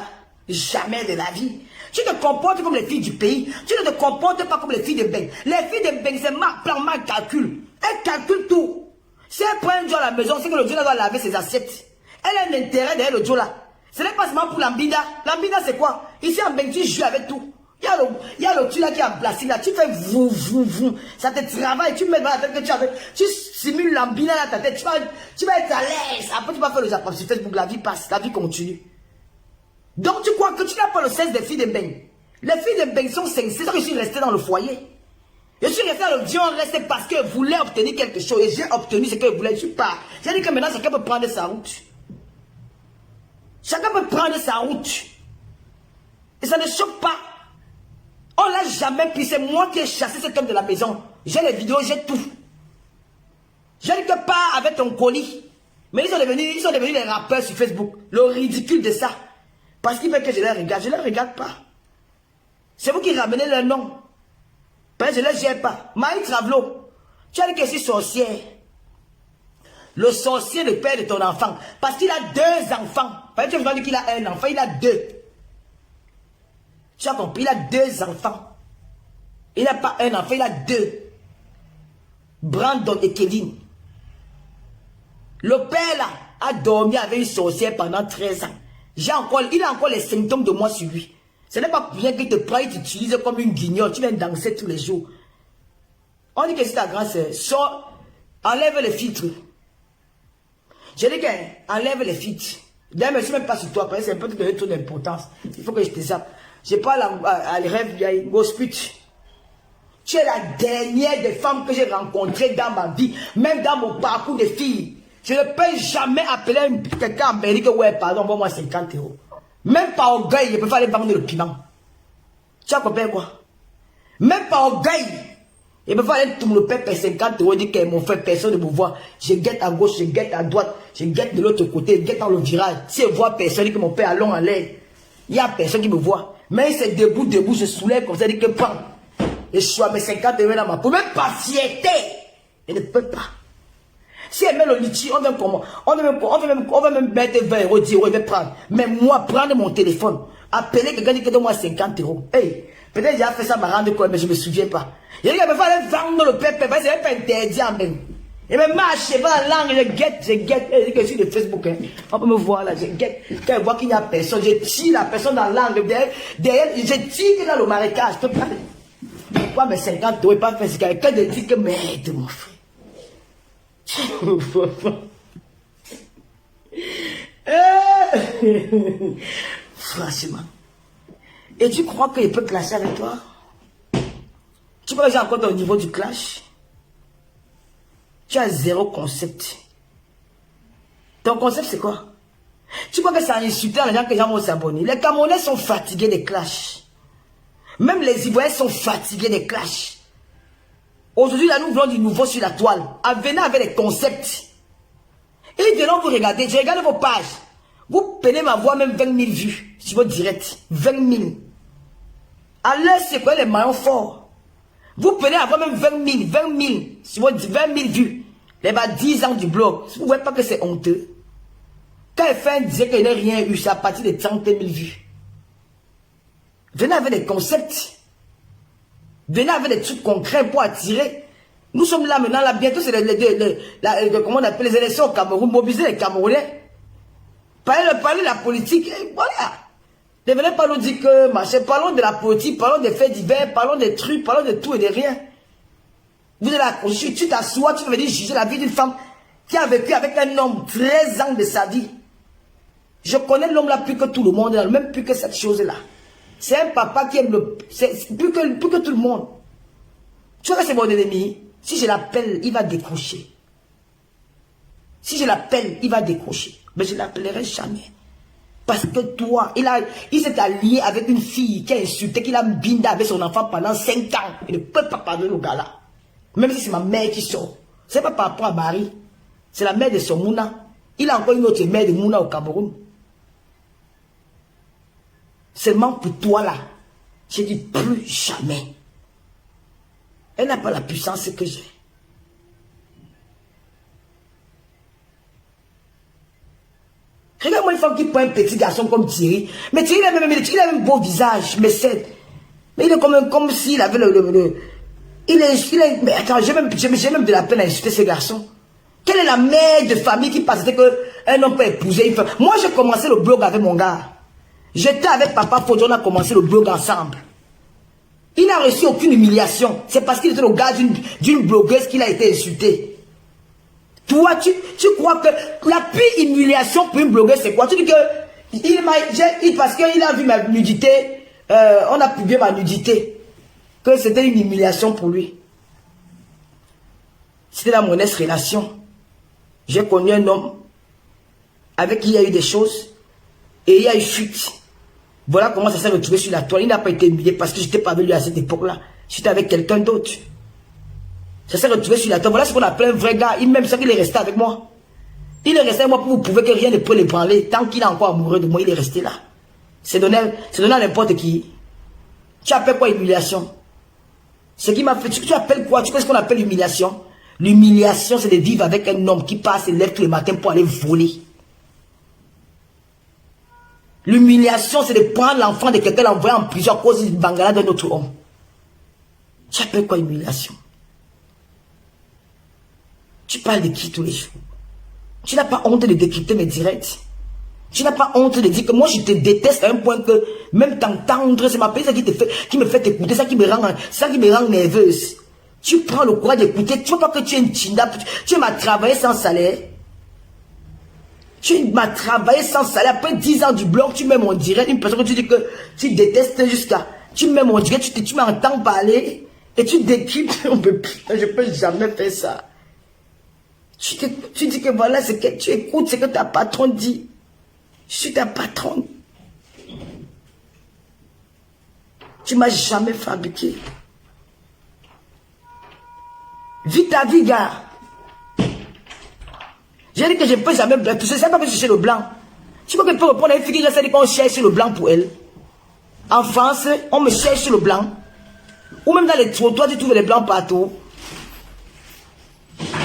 [SPEAKER 2] Jamais de la vie. Tu te comportes comme les filles du pays. Tu ne te comportes pas comme les filles de Beng. Les filles de Beng, c'est mal calcul. Elles calculent tout. Si elle prend un jour à la maison, c'est que le Joe doit laver ses assiettes. Elle a un intérêt derrière le Joe là. Ce n'est pas seulement pour l'ambida. L'ambida, c'est quoi? Ici en Beng, tu joues avec tout. Il y a le tu là qui est en plastique là. Tu fais vous. Ça te travaille. Tu mets dans la tête que tu as fait. Tu simules l'ambida dans ta tête. Tu vas être à l'aise. Après, tu vas faire le Japon sur Facebook. La vie passe. La vie continue. Donc, tu crois que tu n'as pas le sens des filles de Beng. Les filles de Beng sont sincères. C'est ça que je suis resté dans le foyer. Je suis resté dans le Dieu resté parce qu'elle voulait obtenir quelque chose. Et j'ai obtenu ce qu'elle voulait. Je suis pas. J'ai dit que maintenant, chacun peut prendre sa route. Chacun peut prendre sa route. Et ça ne choque pas. On ne l'a jamais pris. C'est moi qui ai chassé cet homme de la maison. J'ai les vidéos, j'ai tout. Je dis que pas avec ton colis. Mais ils sont devenus les rappeurs sur Facebook. Le ridicule de ça. Parce qu'il veut que je les regarde. Je ne les regarde pas. C'est vous qui ramenez leur nom. Je ne les gère pas. Maï Travelo, tu as dit que je suis sorcière. Le sorcier, le père de ton enfant. Parce qu'il a 2 enfants. Parce que tu vas dire qu'il a un enfant, il a 2. Tu as compris, il a 2 enfants. Il n'a pas un enfant, il a 2. Brandon et Kevin. Le père là a dormi avec une sorcière pendant 13 ans. Il a encore les symptômes de moi sur lui. Ce n'est pas bien qu'il te prend et t'utilise comme une guignole. Tu viens danser tous les jours. On dit que c'est ta grand-sœur. Enlève les filtres. Je dis qu'enlève les filtres. D'ailleurs, je ne suis même pas sur toi. Parce que c'est un peu de donner trop d'importance. Il faut que je te zappe. Je parle à les rêves. Il y a une grosse pute. Tu es la dernière des femmes que j'ai rencontrées dans ma vie. Même dans mon parcours de filles. Je ne peux jamais appeler quelqu'un en Belgique. Ouais, pardon, envoie-moi 50 €. Même par orgueil, je peux pas aller vendre le piment. Tu as compris quoi? Même par orgueil, je peux pas aller tout le payer 50 € et dire que mon frère, personne ne me voit. Je guette à gauche, je guette à droite, je guette de l'autre côté, je guette dans le virage. Si je vois personne, dit que mon père a long en l'air, il n'y a personne qui me voit. Mais c'est debout, je soulève comme ça, dit que prends. Et je suis à mes 50 € dans ma peau. Même par fierté, je ne peux pas. Si elle met le litchi, on va même mettre 20 €, 10 €, il va prendre. Mais moi, prendre mon téléphone, appeler quelqu'un qui donne moi 50 €. Hey, peut-être j'ai fait ça, m'a rendu compte, mais je ne me souviens pas. Il y a quelqu'un qui aller vendre le pépé, c'est pas interdit en même. Et même marcher, va la langue, je guette. Je suis sur Facebook, hein. On peut me voir là, je guette. Quand je vois qu'il n'y a personne, je tire la personne dans la langue, derrière, je tire dans le marécage. Je peux pas. Pourquoi mes 50 € et pas faire ce quelqu'un de dire que merde, mon frère. Franchement. Et tu crois qu'il peut clasher avec toi? Tu crois que j'ai encore au niveau du clash? Tu as 0 concept. Ton concept c'est quoi? Tu crois que c'est en insultant les gens que les gens vont s'abonner? Les Camerounais sont fatigués des clashs. Même les Ivoiriens sont fatigués des clashs. Aujourd'hui, là, nous voulons du nouveau sur la toile. Venez avec les concepts. Et venons vous regarder. Je regarde vos pages. Vous peinez m'avoir même 20 000 vues sur votre direct. 20 000. À l'heure, c'est quoi les maillons forts? Vous peinez avoir même 20 000 sur votre 20 000 vues. Les 10 ans du blog. Vous ne voyez pas que c'est honteux? Quand FN disait qu'il n'y a rien eu, c'est à partir de 30 000 vues. Venez avec des concepts. Venez avec des trucs concrets pour attirer. Nous sommes là maintenant, là, bientôt c'est comment on appelle les élections au Cameroun, mobiliser les Camerounais. Parlez de la politique, et voilà. Ne venez pas nous dire que, machin, parlons de la politique, parlons des faits divers, parlons des trucs, parlons de tout et de rien. Vous êtes là, tu t'assois, tu veux venir juger la vie d'une femme qui a vécu avec un homme 13 ans de sa vie. Je connais l'homme là plus que tout le monde, même plus que cette chose-là. C'est un papa qui aime le... plus que tout le monde. Tu vois que c'est mon ennemi. Si je l'appelle, il va décrocher. Si je l'appelle, il va décrocher. Mais je ne l'appellerai jamais. Parce que toi, il s'est allié avec une fille qui a insulté, qu'il a bindé avec son enfant pendant 5 ans. Il ne peut pas pardonner au gars là. Même si c'est ma mère qui sort. Ce n'est pas par rapport à Marie. C'est la mère de son Mouna. Il a encore une autre mère de Mouna au Cameroun. Seulement pour toi là, je dis plus jamais. Elle n'a pas la puissance que j'ai. Regarde-moi une femme qui prend un petit garçon comme Thierry. Mais Thierry, il a même beau visage, mais il est comme s'il avait mais attends, j'ai même de la peine à insulter ce garçon. Quelle est la mère de famille qui pensait qu'un homme peut épouser une femme? Moi, j'ai commencé le blog avec mon gars. J'étais avec papa Fodjo, on a commencé le blog ensemble. Il n'a reçu aucune humiliation. C'est parce qu'il était le gars d'une blogueuse qu'il a été insulté. Toi, tu crois que la pire humiliation pour une blogueuse, c'est quoi? Tu dis que parce qu'il a vu ma nudité, on a publié ma nudité, que c'était une humiliation pour lui. C'était dans mon ex-relation. J'ai connu un homme avec qui il y a eu des choses et il y a eu fuite. Voilà comment ça s'est retrouvé sur la toile. Il n'a pas été humilié parce que je n'étais pas avec lui à cette époque-là. J'étais avec quelqu'un d'autre. Ça s'est retrouvé sur la toile. Voilà ce qu'on appelle un vrai gars. Il même ça qu'il est resté avec moi. Il est resté avec moi pour vous prouver que rien ne peut l'ébranler. Tant qu'il est encore amoureux de moi, il est resté là. C'est donné à n'importe qui. Tu appelles quoi humiliation? Ce qui m'a fait. Tu appelles quoi? Tu sais ce qu'on appelle humiliation? L'humiliation, c'est de vivre avec un homme qui passe et lève tous les matins pour aller voler. L'humiliation, c'est de prendre l'enfant de quelqu'un, l'envoyer en prison à cause du bangala d'un autre homme. Tu appelles quoi humiliation? Tu parles de qui tous les jours? Tu n'as pas honte de décrypter mes directs? Tu n'as pas honte de dire que moi je te déteste à un point que même t'entendre, c'est ma personne qui me fait t'écouter, ça qui me rend nerveuse. Tu prends le courage d'écouter, tu vois pas que tu es une chinda, tu m'as travaillé sans salaire. Tu m'as travaillé sans salaire. Après 10 ans du blog, tu mets mon direct. Une personne que tu dis que tu détestes jusqu'à... Tu mets mon direct, tu m'entends parler. Et tu décryptes. Putain, je peux jamais faire ça. Tu dis que voilà, c'est que tu écoutes ce que ta patronne dit. Je suis ta patronne. Tu m'as jamais fabriqué. Vis ta vie, gars. J'ai dit que je ne peux jamais... Tu sais pas que je cherche le blanc. Tu vois que je peux répondre à une fille qui dit qu'on cherche le blanc pour elle. En France, on me cherche le blanc. Ou même dans les trottoirs, tu trouves les blancs partout.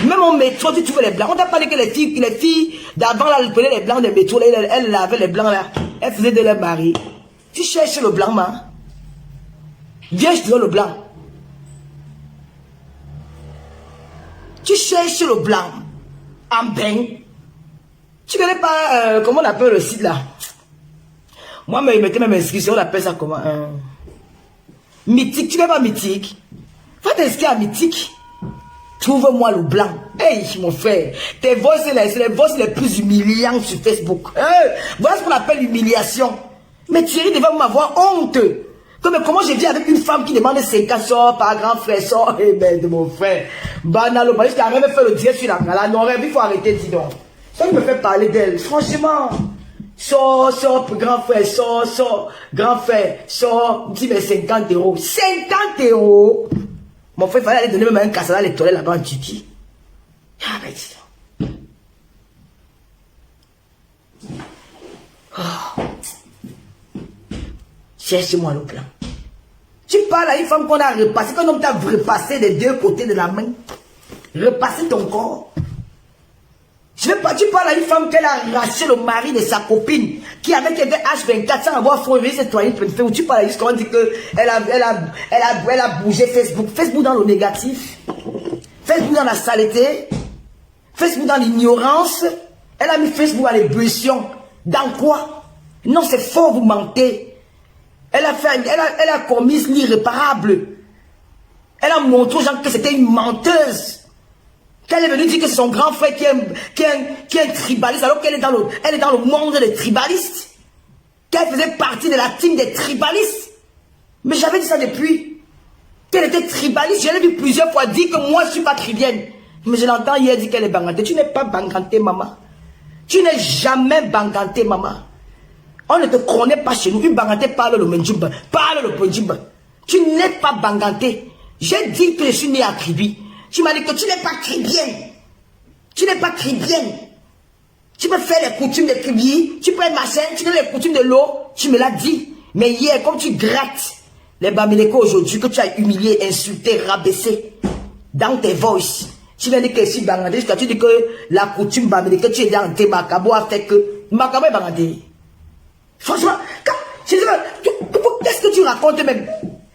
[SPEAKER 2] Même au métro, tu trouves les blancs. On t'a parlé que les filles d'avant, là, elles prenaient les blancs des métros, elles lavaient les blancs, là. Elles faisaient de leur mari. Tu cherches le blanc, man. Viens, je te donne le blanc. Tu cherches le blanc. En bain. Tu connais pas, comment on appelle le site là? Moi, je mettais même inscription, on appelle ça comment? Mythique, tu connais pas Mythique? Va t'inscrire à Mythique. Trouve-moi le blanc. Hey, mon frère, tes voix, c'est les voix les plus humiliantes sur Facebook. Voilà ce qu'on appelle l'humiliation. Mais Thierry devait m'avoir honte. Mais comment je vis avec une femme qui demande 50 sorts par grand frère, sort, eh ben, de mon frère. Banalo, je t'ai même fait le direct sur la gala. Non, il faut arrêter, dis donc. Ça me fait parler d'elle. Franchement, sort, grand frère, sort, grand frère, sort, dis mais 50 €. 50 €. Mon frère, il fallait aller donner même un casse dans les toilettes là-bas en Titi. Ah, ben, dis donc. Oh. Cherche-moi le plan. Tu parles à une femme qu'on a repassé, qu'un homme t'a repassé des deux côtés de la main. Repasser ton corps. Tu parles à une femme qu'elle a arraché le mari de sa copine, qui avait quelqu'un H24 sans avoir fondé cette toile. Ou tu parles à juste qu'on dit qu'elle a bougé Facebook. Facebook dans le négatif. Facebook dans la saleté. Facebook dans l'ignorance. Elle a mis Facebook dans l'ébullition. Dans quoi? Non, c'est faux, vous mentez. Elle a commis l'irréparable. Elle a montré aux gens que c'était une menteuse. Qu'elle est venue dire que c'est son grand frère qui est un tribaliste, alors qu'elle est dans le monde des tribalistes. Qu'elle faisait partie de la team des tribalistes. Mais j'avais dit ça depuis. Qu'elle était tribaliste. Je l'ai vu plusieurs fois dire que moi je ne suis pas tribienne. Mais je l'entends hier dire qu'elle est bangantée. Tu n'es pas bangantée, maman. Tu n'es jamais bangantée, maman. On ne te connaît pas chez nous. Une bangantée parle le menjumba, parle le ponjumba. Tu n'es pas bangantée. J'ai dit que je suis née à Kribi. Tu m'as dit que tu n'es pas cribienne. Tu n'es pas cribienne. Tu peux faire les coutumes de Kribi, tu peux être machin, tu peux faire les coutumes de l'eau. Tu me l'as dit. Mais hier, comme tu grattes les Bamileko aujourd'hui, que tu as humilié, insulté, rabaissé dans tes voices, tu viens dire que je suis bangandé, tu dis que la coutume Bamileko, tu es dans tes Makabo a fait que Makabo est bangandé. Franchement, qu'est-ce que tu racontes même?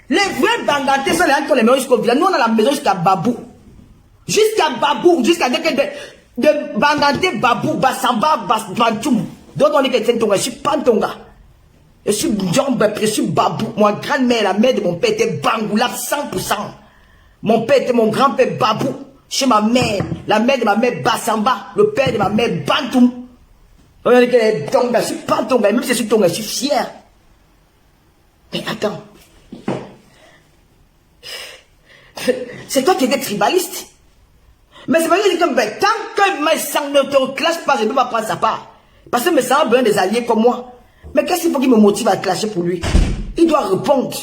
[SPEAKER 2] Les vrais bangandés sont les gens qui ont les maisons jusqu'au village. Nous, on a la maison jusqu'à Babou. Jusqu'à Babou, jusqu'à de Bangandé, Babou, Bassamba, Bantoum. D'autres on dit que c'est Tonga. Je suis pas Tonga. Je suis Djombe, je suis Babou. Mon grand-mère, la mère de mon père était Bangoula 100%. Mon père était mon grand-père Babou. Chez ma mère, la mère de ma mère Bassamba, le père de ma mère Bantoum. On dit que c'est Tonga. Je suis pas Tonga. Même si je suis Tonga, je suis fier. Mais attends. C'est toi qui étais tribaliste. Mais c'est pas que je dis que ben, tant que mes sangs ne te clashent pas, je ne peux pas prendre sa part. Parce que mes sangs ont besoin des alliés comme moi. Mais qu'est-ce qu'il faut qu'il me motive à clasher pour lui? Il doit répondre.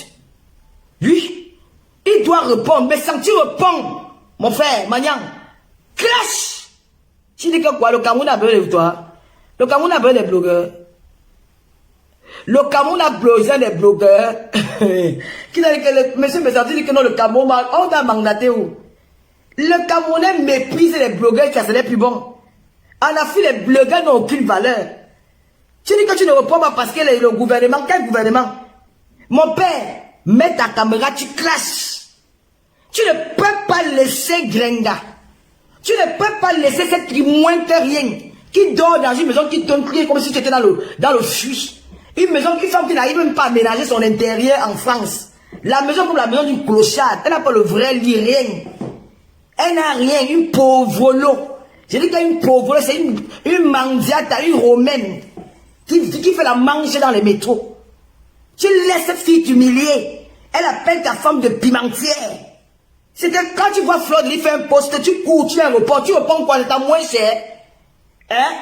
[SPEAKER 2] Lui, il doit répondre. Mais sans tu réponds, mon frère, Magnan, clash. Tu dis que quoi? Le Cameroun a besoin de toi. Le Cameroun a besoin des blogueurs. Le Cameroun a besoin des blogueurs. Qui a dit que le monsieur me dit que non, le Cameroun, on a mandaté où? Le Camerounais méprise les blogueurs car c'est les plus bons. En Afrique, les blogueurs n'ont aucune valeur. Tu dis que tu ne réponds pas parce que le gouvernement, quel gouvernement? Mon père, mets ta caméra, tu clashes. Tu ne peux pas laisser Grenga. Tu ne peux pas laisser cette qui moins que rien, qui dort dans une maison qui donne crier comme si tu étais dans le fuit. Une maison qui semble qu'il n'arrive même pas à ménager son intérieur en France. La maison comme la maison d'une clochard. Elle n'a pas le vrai lit, rien. Elle n'a rien, une pauvre lot. J'ai dit qu'il y a une pauvre lot, c'est une mandiata, une romaine, qui fait la manche dans les métros. Tu laisses cette fille t'humilier. Elle appelle ta femme de pimentière. C'est que quand tu vois Fleur de lui faire un poste, tu cours, tu réponds. Tu réponds quoi? C'est à moins cher. Hein?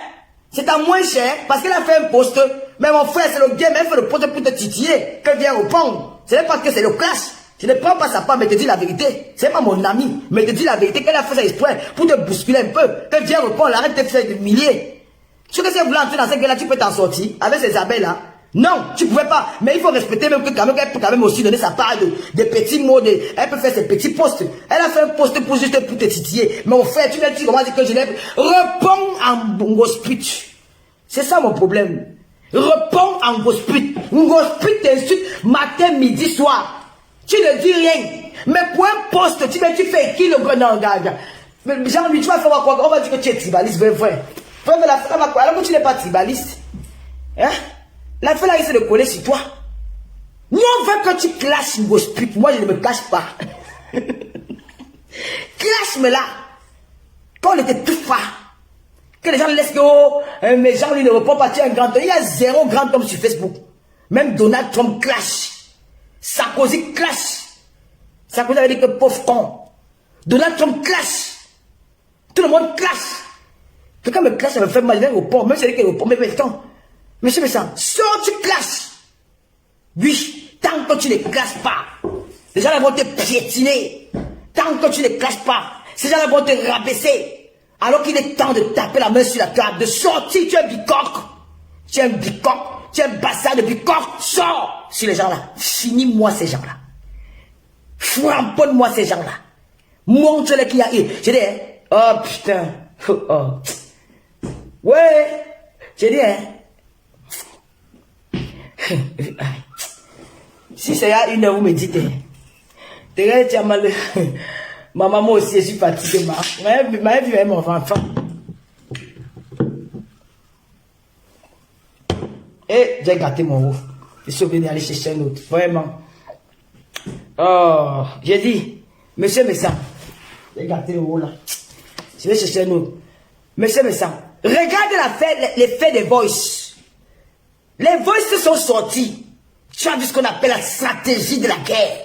[SPEAKER 2] C'est à moins cher parce qu'elle a fait un poste. Mais mon frère, c'est le game, elle fait le poste pour te titiller. Qu'elle vient répondre. Ce n'est pas que c'est le clash. Je ne prends pas sa part, mais te dis la vérité. C'est pas mon ami, mais te dis la vérité qu'elle a fait ça exprès pour te bousculer un peu. Qu'elle vient répondre, arrête de te faire humilier. Tu sais que si elle voulait entrer dans cette guerre-là, tu peux t'en sortir avec ces abeilles-là. Non, tu ne pouvais pas. Mais il faut respecter même que quand même, elle peut quand même aussi donner sa part de petits mots. Elle peut faire ses petits postes. Elle a fait un poste pour juste pour te titiller. Mais au fait, tu n'as dit comment dire que je l'ai. Réponds en gospit. C'est ça mon problème. Réponds en gospit. Gospit t'insulte matin, midi, soir. Tu ne dis rien. Mais pour un poste, tu fais qui le grand engagement? Jean-Louis, tu vas faire quoi? On va dire que tu es tribaliste, vrai. Alors que tu n'es pas tribaliste. Hein? La fille là, il essaie de coller sur toi. Nous, on veut que tu clashes une grosse pute. Moi, je ne me cache pas. Clash-me là. Quand on était tout fort. Que les gens laissent que, oh, mais Jean-Louis ne répond pas, tu es un grand homme. Il y a 0 grand homme sur Facebook. Même Donald Trump clash. Sarkozy clash. Sarkozy avait dit que pauvre con. Donald Trump clash. Tout le monde clash. Quelqu'un me clash, ça me fait mal. Il répond. Même si c'est qu'il répond. Mais attends. Monsieur Messan, sors, tu clashes. Oui, tant que tu ne clashes pas, les gens vont te piétiner. Tant que tu ne clashes pas, ces gens vont te rabaisser. Alors qu'il est temps de taper la main sur la table, de sortir. Tu es un bicoque. Tu es un bicoque. Tu es un bassin de bicoque. Sors sur les gens-là. Finis-moi ces gens-là. Framponne-moi ces gens-là. Montre-les qu'il y a eu. J'ai dit, hein? Oh putain. Oh. Ouais. J'ai dit, hein? Si c'est à 1 heure, vous me dites, tu as mal. Ma maman aussi, je suis fatiguée. Ma vie, mon enfant. Et j'ai gâté mon ouf. Je suis venu aller chercher un autre. Vraiment. Oh, j'ai dit, monsieur Messan, j'ai gâté le haut là. Je vais chercher un autre. Monsieur Messan, regardez les faits des voices. Les voices sont sortis. Tu as vu ce qu'on appelle la stratégie de la guerre.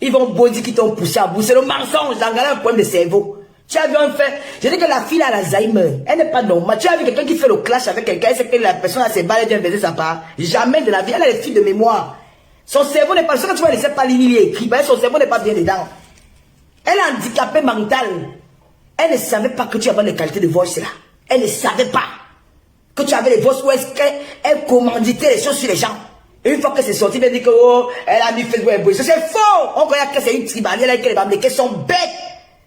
[SPEAKER 2] Ils vont dire qu'ils t'ont poussé à bout. C'est le mensonge. Dans un problème de cerveau. Tu as vu un fait. Je dis que la fille a l'Alzheimer. Elle n'est pas normale. Tu as vu quelqu'un qui fait le clash avec quelqu'un. C'est que la personne a ses balles et vient baiser sa part. Jamais de la vie. Elle a les filles de mémoire. Son cerveau n'est pas... Ce que tu vas laisser pas lire écrit. Son cerveau n'est pas bien dedans. Elle est handicapée mentale. Elle ne savait pas que tu avais les qualités de voice là. Elle ne savait pas que tu avais les voices où est-ce qu'elle commanditait les choses sur les gens. Et une fois que c'est sorti, elle dit que oh, elle a mis Facebook et c'est faux. On regarde que c'est une tribalière et que les Bamlékés sont bêtes.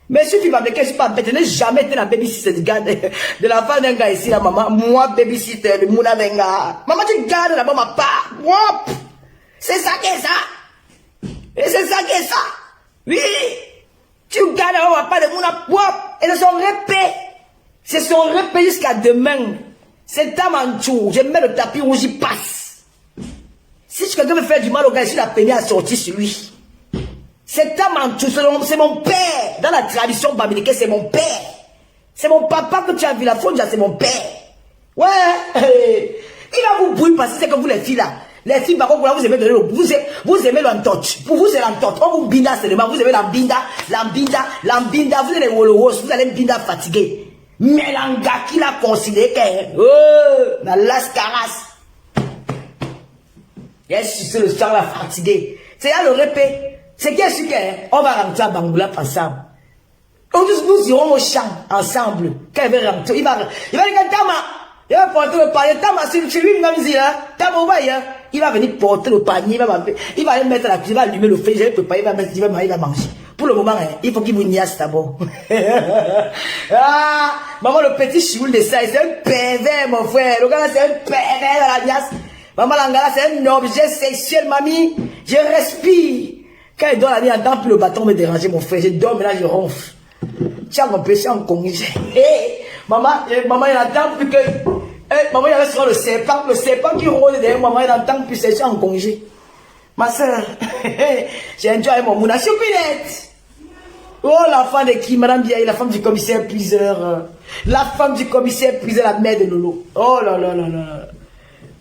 [SPEAKER 2] Mais si tu vas me dire que je ne suis pas bête, je n'ai jamais été la babysitter du gars de la femme d'un gars ici, la maman. Moi, babysitter de Mouna Venga. Maman, tu gardes là-bas ma part. C'est ça qui est ça. Et c'est ça qui est ça. Oui. Tu gardes là-bas ma part de Mouna. Et c'est son répé. C'est son répé jusqu'à demain. C'est ta manchou. Je mets le tapis rouge, j'y passe. Si quelqu'un veut faire du mal au gars, je suis la peine à sortir sur lui. C'est ta manchou, c'est mon père. Dans la tradition bamileke, c'est mon père. C'est mon papa que tu as vu la faute, c'est mon père. Ouais. Il va vous bouiller parce que c'est que vous les filles là. Les filles, par contre, vous aimez donner le... Vous aimez l'entoche. Pour vous, c'est l'entoche. On vous binda seulement. Vous aimez l'ambinda. Vous êtes les wolowos. Vous allez binda fatigué. Mais l'anga qui l'a considéré que... Oh, la lascaras. Yes, c'est le sang là fatigué. C'est là le répé. C'est qui est sûr qu'on va rentrer à Bangoula ensemble. Nous irons au champ ensemble. Quand il va rentrer, il va dire Tama, il va porter le panier. Tama, c'est lui même dit là. Tama, il va venir porter le panier. Il va aller mettre la cuisine, il va allumer le feu, il va préparer, il va manger. Pour le moment, il faut qu'il vous niasse d'abord. Ah, maman, le petit chioul de ça, c'est un pervers, mon frère. Le gars là, c'est un pervers dans la niasse. Maman, l'angala, c'est un objet sexuel, mamie. Je respire. Quand il dort la nuit, il n'entend plus le bâton me déranger, mon frère. Je dors, mais là, je ronfle. Tiens, mon péché en congé. Maman, il n'entend plus que... maman, il avait sur le serpent qui rôde derrière maman, il n'entend plus, c'est en congé. Ma soeur, j'ai enjoyé mon mouna. Choupinette. Oh, l'enfant de qui, Madame Biaï, la femme du commissaire Puiseur. La femme du commissaire Puiseur, la mère de Lolo. Oh là là là là.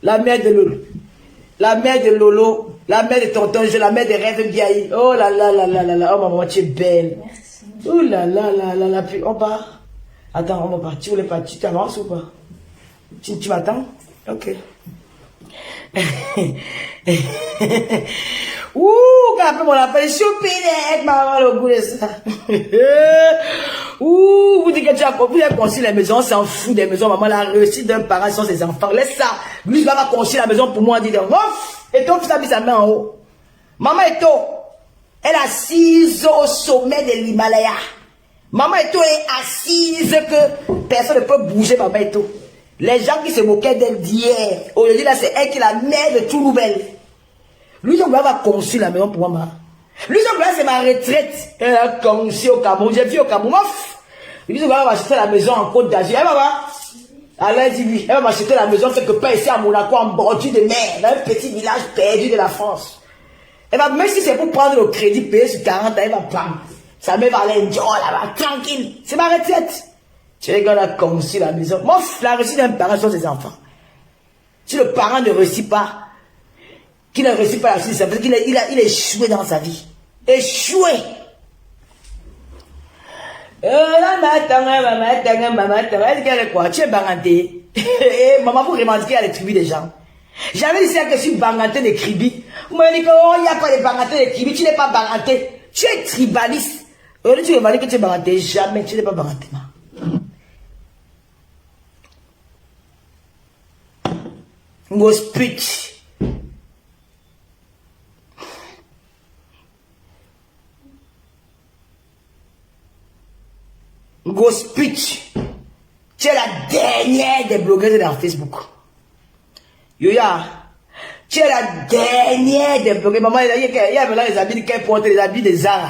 [SPEAKER 2] La mère de Lolo. La mère de Lolo. La mère de tonton, la mère de Rêve Biaï. Oh là là là là là là. Oh maman, tu es belle. Oh là là là là là. Puis on part. Attends, on va partir. Tu voulais partir? Tu avances ou pas? Tu m'attends? Ok. Ouh, quand après on appelle choupinette, maman, le goût de ça. Ouh, vous dites que tu as construit les maisons, on s'en fout des maisons, maman, la réussite d'un parent sont ses enfants. Laisse ça. Lui, il va construire la maison pour moi, dit ouf, et ton fils a mis sa main en haut. Maman Eto, elle est assise au sommet de l'Himalaya. Maman Eto est assise que personne ne peut bouger, maman Eto. Les gens qui se moquaient d'elle d'hier, aujourd'hui là, c'est elle qui est la mère de tout nouvelle. Lui, je va construire la maison pour moi. Lui, c'est ma retraite. Elle a construit au Cameroun. J'ai vu au Cameroun. Lui, je vais acheter la maison en Côte d'Azur. Elle va voir. Elle dit lui. Elle va m'acheter la maison quelque part ici à Monaco, en bordure de mer, dans un petit village perdu de la France. Elle va, même si c'est pour prendre le crédit payé sur 40 ans, elle va prendre. Sa mère va aller là-bas, tranquille. C'est ma retraite. Tu regardes la construit la maison. Moi, la réussite d'un parent sont ses enfants. Si le parent ne réussit pas, qui ne réussit pas la suite, ça veut dire qu'il a échoué dans sa vie. Échoué. Maman, tu es banganté. Maman, vous revendiquez à les tribus des gens. J'avais dit ça que je suis banganté des tribus. Vous m'avez dit qu'il n'y a pas de banganté des tribus. Tu n'es pas banganté. Tu es tribaliste. Aujourd'hui, tu revendiques que tu es banganté. Jamais, tu n'es pas banganté. Gospitch. Gospitch. Tu es la dernière des blogueuses dans Facebook. Yoya. Tu es la dernière des blogueuses. Maman, il y a maintenant les habits qu'elle porte, les habits des Zara.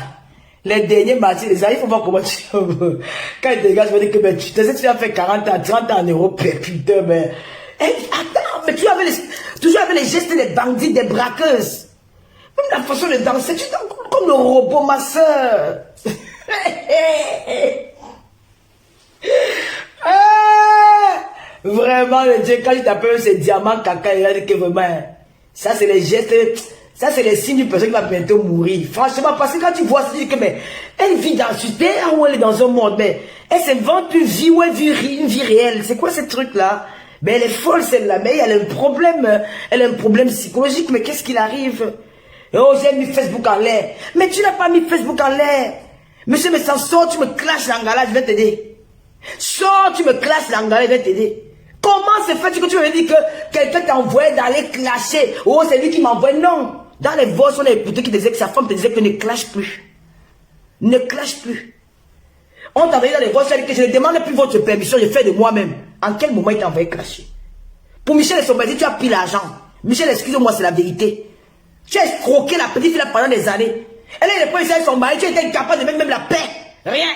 [SPEAKER 2] Les derniers marchés des Zara, il faut voir comment tu... Quand il dégage, je vais dire que ben, tu sais, tu as fait 40 ans, 30 ans en euros, putain, mais... Attends, mais tu avais toujours avec les gestes des bandits, des braqueuses. Même la façon de danser, tu danses comme le robot, ma soeur. Vraiment, le Dieu, quand je t'appelle ces diamants caca, il a dit que vraiment, ça c'est les gestes, ça c'est les signes d'une personne qui va bientôt mourir. Franchement, parce que quand tu vois, tu dis que, mais, elle vit dans une terre ou elle est dans un monde, mais elle s'invente une vie ou elle vit une vie réelle. C'est quoi ce truc-là? Mais elle est folle celle-là, mais elle a un problème psychologique, mais qu'est-ce qu'il arrive? Oh, j'ai mis Facebook en l'air. Mais tu n'as pas mis Facebook en l'air. Monsieur, mais sans sort, tu me clashes l'angala, je vais t'aider. Sors, tu me clashes l'angala, je vais t'aider. Comment se fait-il que tu me dis que quelqu'un t'a envoyé d'aller clasher? Oh, c'est lui qui m'envoie. Non. Dans les voix, on a écouté qui disait que sa femme te disait que ne clash plus. Ne clash plus. On t'a envoyé dans les voix, c'est que je ne demande plus votre permission, je fais de moi-même. En quel moment il t'a envoyé clasher? Pour Michel et son baiser, tu as pris l'argent. Michel, excuse-moi, c'est la vérité. Tu as escroqué la petite fille pendant des années. Elle est le point avec son mari, tu étais incapable de mettre même la paix. Rien.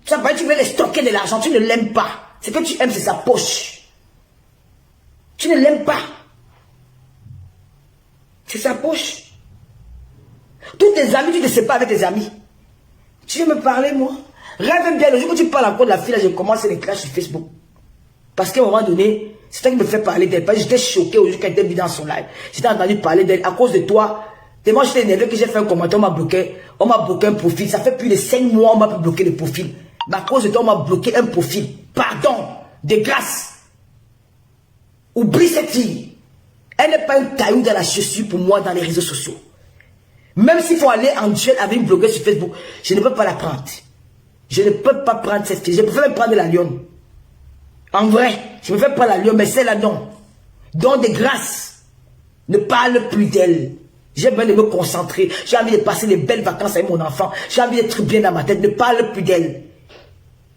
[SPEAKER 2] Tu veux les stocker de l'argent, tu ne l'aimes pas. Ce que tu aimes, c'est sa poche. Tu ne l'aimes pas. C'est sa poche. Tous tes amis, tu te sépares avec tes amis. Tu veux me parler, moi? Rêve bien, le jour où tu parles encore de la fille, là, je commence les clashs sur Facebook. Parce qu'à un moment donné, c'est toi qui me fais parler d'elle. J'étais choqué au jour qu'elle était vue dans son live. J'étais entendu parler d'elle à cause de toi. Tellement j'étais énervé que j'ai fait un commentaire, on m'a bloqué. On m'a bloqué un profil. Ça fait plus de 5 mois, on m'a bloqué le profil. Mais à cause de toi, on m'a bloqué un profil. Pardon, de grâce. Oublie cette fille. Elle n'est pas un caillou dans la chaussure pour moi dans les réseaux sociaux. Même s'il faut aller en duel avec une blogueuse sur Facebook, je ne peux pas la prendre. Je ne peux pas prendre cette fille. Je peux même prendre la lionne. En vrai, je me fais pas la lionne, mais celle-là non. Donc de grâce, ne parle plus d'elle. J'ai besoin de me concentrer. J'ai envie de passer des belles vacances avec mon enfant. J'ai envie d'être bien dans ma tête. Ne parle plus d'elle.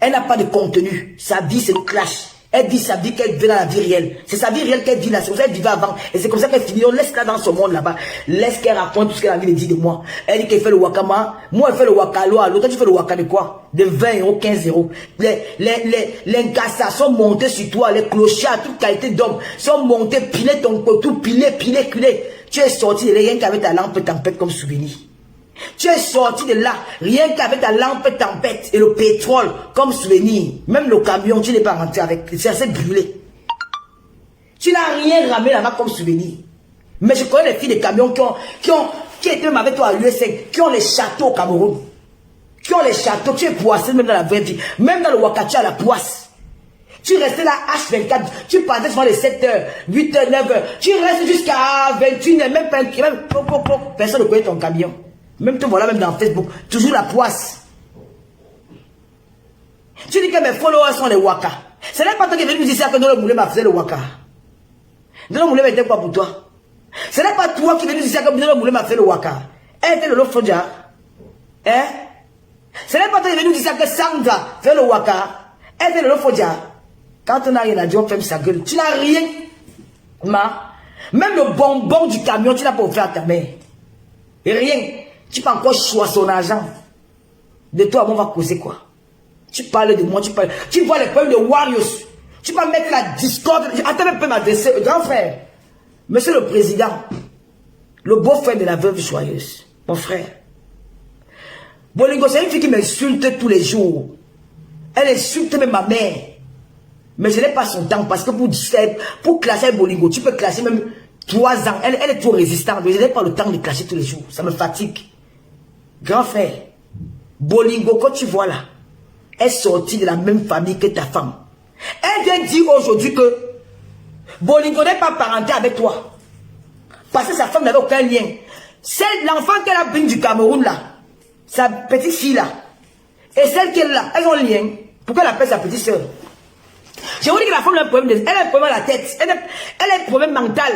[SPEAKER 2] Elle n'a pas de contenu. Sa vie, c'est le clash. Elle dit sa vie qu'elle vit dans la vie réelle. C'est sa vie réelle qu'elle vit là. C'est comme ça qu'elle vivait avant. Et c'est comme ça qu'elle finit. On laisse-la dans ce monde là-bas. Laisse qu'elle raconte tout ce qu'elle a envie de dire de moi. Elle dit qu'elle fait le wakama. Moi, elle fait le wakalo. L'autre, tu fais le waka de quoi? De 20 euros, 15 euros. Les gassas sont montés sur toi. Les clochards, toute qualité d'homme, sont montés, pilés ton côté, tout pilé. Tu es sorti de rien qu'avec ta lampe tempête comme souvenir. Tu es sorti de là, rien qu'avec ta lampe tempête et le pétrole comme souvenir. Même le camion, tu n'es pas rentré avec. C'est assez brûlé. Tu n'as rien ramené là-bas comme souvenir. Mais je connais les filles de camions qui étaient même avec toi à l'USA, qui ont les châteaux au Cameroun. Qui ont les châteaux, tu es poissé même dans la vraie vie. Même dans le Wakati à la poisse. Tu restais là H24, tu partais souvent les 7h, 8h, 9h. Tu restes jusqu'à 21h, même pas personne ne connaît ton camion. Même te voilà même dans Facebook, toujours la poisse. Tu dis que mes followers sont les waka. Ce n'est pas toi qui es venu me dire ça que Dolo Moulé m'a fait le waka. Dolo Moulé était quoi pour toi? Ce n'est pas toi qui es venu me dire ça que Dolo Moulé m'a fait le waka. Elle était le Lofodja. Hein? Ce n'est pas toi qui es venu me dire ça que Sandra fait le waka. Elle était le Lofodja. Quand on n'a rien à dire, on ferme sa gueule. Tu n'as rien. Même le bonbon du camion, tu n'as pas offert à ta mère. Et rien. Tu peux encore choisir son argent. De toi, on va causer quoi? Tu parles de moi, tu vois les problèmes de Warriors. Tu peux mettre la discorde. Attends un peu m'adresser. Grand frère, monsieur le président, le beau-frère de la veuve joyeuse, mon frère. Bolingo, c'est une fille qui m'insulte tous les jours. Elle insulte même ma mère. Mais je n'ai pas son temps parce que pour classer Bolingo, tu peux classer même 3 ans. Elle est trop résistante. Mais je n'ai pas le temps de classer tous les jours. Ça me fatigue. Grand frère, Bolingo, quand tu vois là, est sortie de la même famille que ta femme. Elle vient dire aujourd'hui que Bolingo n'est pas parenté avec toi. Parce que sa femme n'avait aucun lien. C'est l'enfant qu'elle a pris du Cameroun là, sa petite fille là, et celle qu'elle a, elles ont un lien. Pourquoi elle appelle sa petite soeur? Je vous dis que la femme a un problème, elle a un problème à la tête, elle a un problème mental,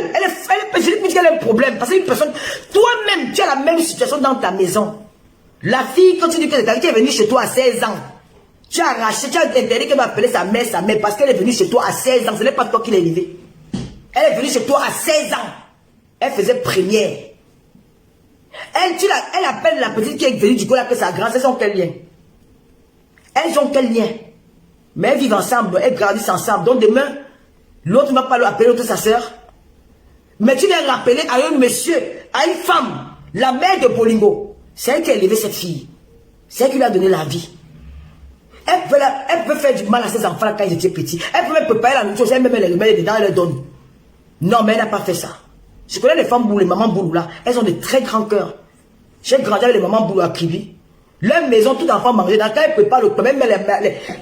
[SPEAKER 2] je dis qu'elle a un problème, parce qu'une personne, toi-même, tu as la même situation dans ta maison. La fille, quand tu dis que ta fille est venue chez toi à 16 ans, tu as arraché, tu as interdit qu'elle va appeler sa mère, parce qu'elle est venue chez toi à 16 ans, ce n'est pas toi qui l'as élevée. Elle est venue chez toi à 16 ans, elle faisait première. Elle appelle la petite qui est venue du coup, elle appelle sa grande, elles ont quel lien? Elles ont quel lien? Mais elles vivent ensemble, elles grandissent ensemble. Donc demain, l'autre ne va pas appeler l'autre sa soeur. Mais tu l'as rappelé à un monsieur, à une femme, la mère de Bolingo. C'est elle qui a élevé cette fille. C'est elle qui lui a donné la vie. Elle peut faire du mal à ses enfants quand ils étaient petits. Elle peut même préparer la nourriture, elle met les remèdes dedans, elle les donne. Non, mais elle n'a pas fait ça. Je connais les femmes boulou, les mamans boulou là, elles ont de très grands cœurs. J'ai grandi avec les mamans boulou à Kribi. Leur maison, tout enfant mangeait. Dans le cas, elle prépare le pain, elle met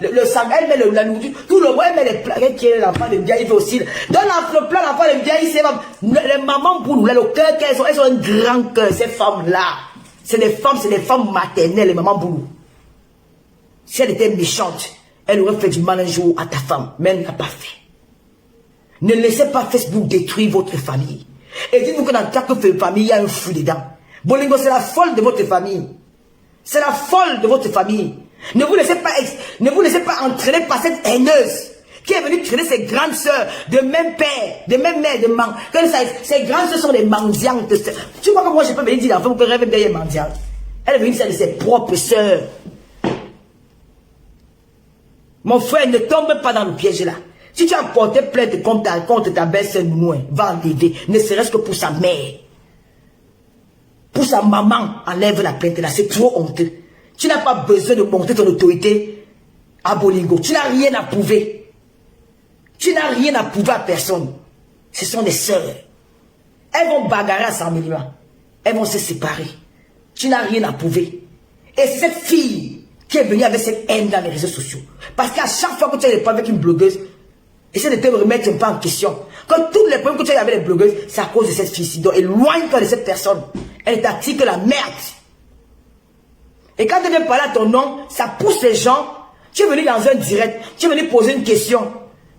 [SPEAKER 2] le sang, elle met la nourriture, tout le mois, elle met les plats. Qui est l'enfant de bien, il fait aussi. Dans le plat, l'enfant de bien, il sait. Les mamans boulou là, le cœur qu'elles ont, elles ont un grand cœur, ces femmes-là. C'est des femmes maternelles, les mamans boulou. Si elle était méchante, elle aurait fait du mal un jour à ta femme, mais elle ne l'a pas fait. Ne laissez pas Facebook détruire votre famille. Et dites-vous que dans chaque famille, il y a un fou dedans. Bolingo, c'est la folle de votre famille. C'est la folle de votre famille. Ne vous laissez pas entraîner par cette haineuse qui est venue traîner ses grandes sœurs de même père, de même mère, de maman. Ces grandes sœurs sont des mendiantes. Tu vois que moi, je peux venir dire l'enfant que rêve derrière mendiante. Elle est venue dire de ses propres sœurs. Mon frère, ne tombe pas dans le piège là. Si tu as porté plainte contre ta belle-sœur Nounou, va enlever, ne serait-ce que pour sa mère. Pour sa maman, enlève la plainte là, c'est trop honteux. Tu n'as pas besoin de monter ton autorité à Bolingo. Tu n'as rien à prouver. Tu n'as rien à prouver à personne. Ce sont des sœurs. Elles vont bagarrer à 100 millions. Elles vont se séparer. Tu n'as rien à prouver. Et c'est cette fille qui est venue avec cette haine dans les réseaux sociaux. Parce qu'à chaque fois que tu as des problèmes avec une blogueuse, essaie de te remettre un peu en question. Quand tous les problèmes que tu as avec les blogueuses, c'est à cause de cette fille-ci. Donc éloigne-toi de cette personne. Elle t'attire que la merde. Et quand tu viens parler à ton nom, ça pousse les gens. Tu es venu dans un direct, tu es venu poser une question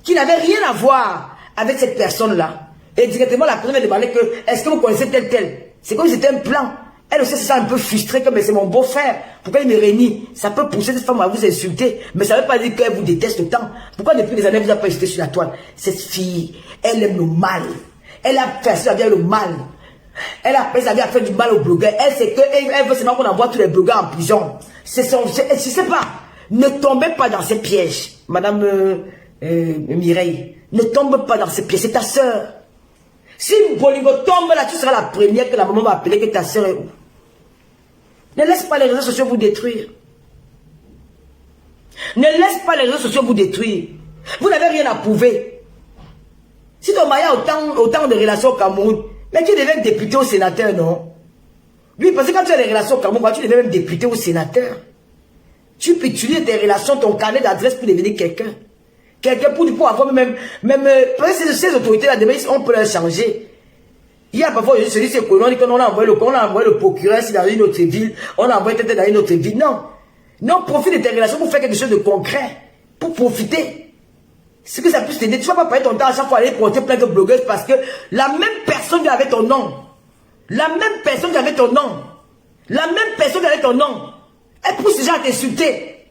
[SPEAKER 2] qui n'avait rien à voir avec cette personne-là. Et directement, la personne m'a demandé que, est-ce que vous connaissez tel? C'est comme si c'était un plan. Elle aussi se sent un peu frustrée, comme c'est mon beau-frère. Pourquoi il me réunit? Ça peut pousser cette femme à vous insulter, mais ça ne veut pas dire qu'elle vous déteste autant. Pourquoi depuis des années, vous n'avez pas insulté sur la toile? Cette fille, elle aime le mal. Elle a fait ça avec le mal. Elle a fait ça avec faire du mal aux blogueurs. Elle sait qu'elle veut seulement qu'on envoie tous les blogueurs en prison. Je sais pas. Ne tombez pas dans ces pièges, Madame Mireille. Ne tombe pas dans ces pièges. C'est ta soeur. Si Bolingo tombe là, tu seras la première que la maman va appeler que ta soeur est où? Ne laisse pas les réseaux sociaux vous détruire. Ne laisse pas les réseaux sociaux vous détruire. Vous n'avez rien à prouver. Si ton mari a autant de relations au Cameroun, mais tu deviens député ou sénateur, non? Oui, parce que quand tu as des relations au Cameroun, tu deviens même député ou sénateur. Tu peux utiliser tes relations, ton carnet d'adresse pour devenir quelqu'un. Quelqu'un pour avoir même ces autorités-là, on peut les changer. Il y a parfois, je dis, c'est qu'on dit qu'on a envoyé le procureur dans une autre ville, on a envoyé peut-être dans une autre ville. Non. Non, profite de tes relations pour faire quelque chose de concret. Pour profiter. C'est que ça puisse t'aider. Tu ne vas pas payer ton temps à chaque fois aller porter plein de blogueuses parce que la même personne qui avait ton nom, la même personne qui avait ton nom, elle pousse déjà à t'insulter.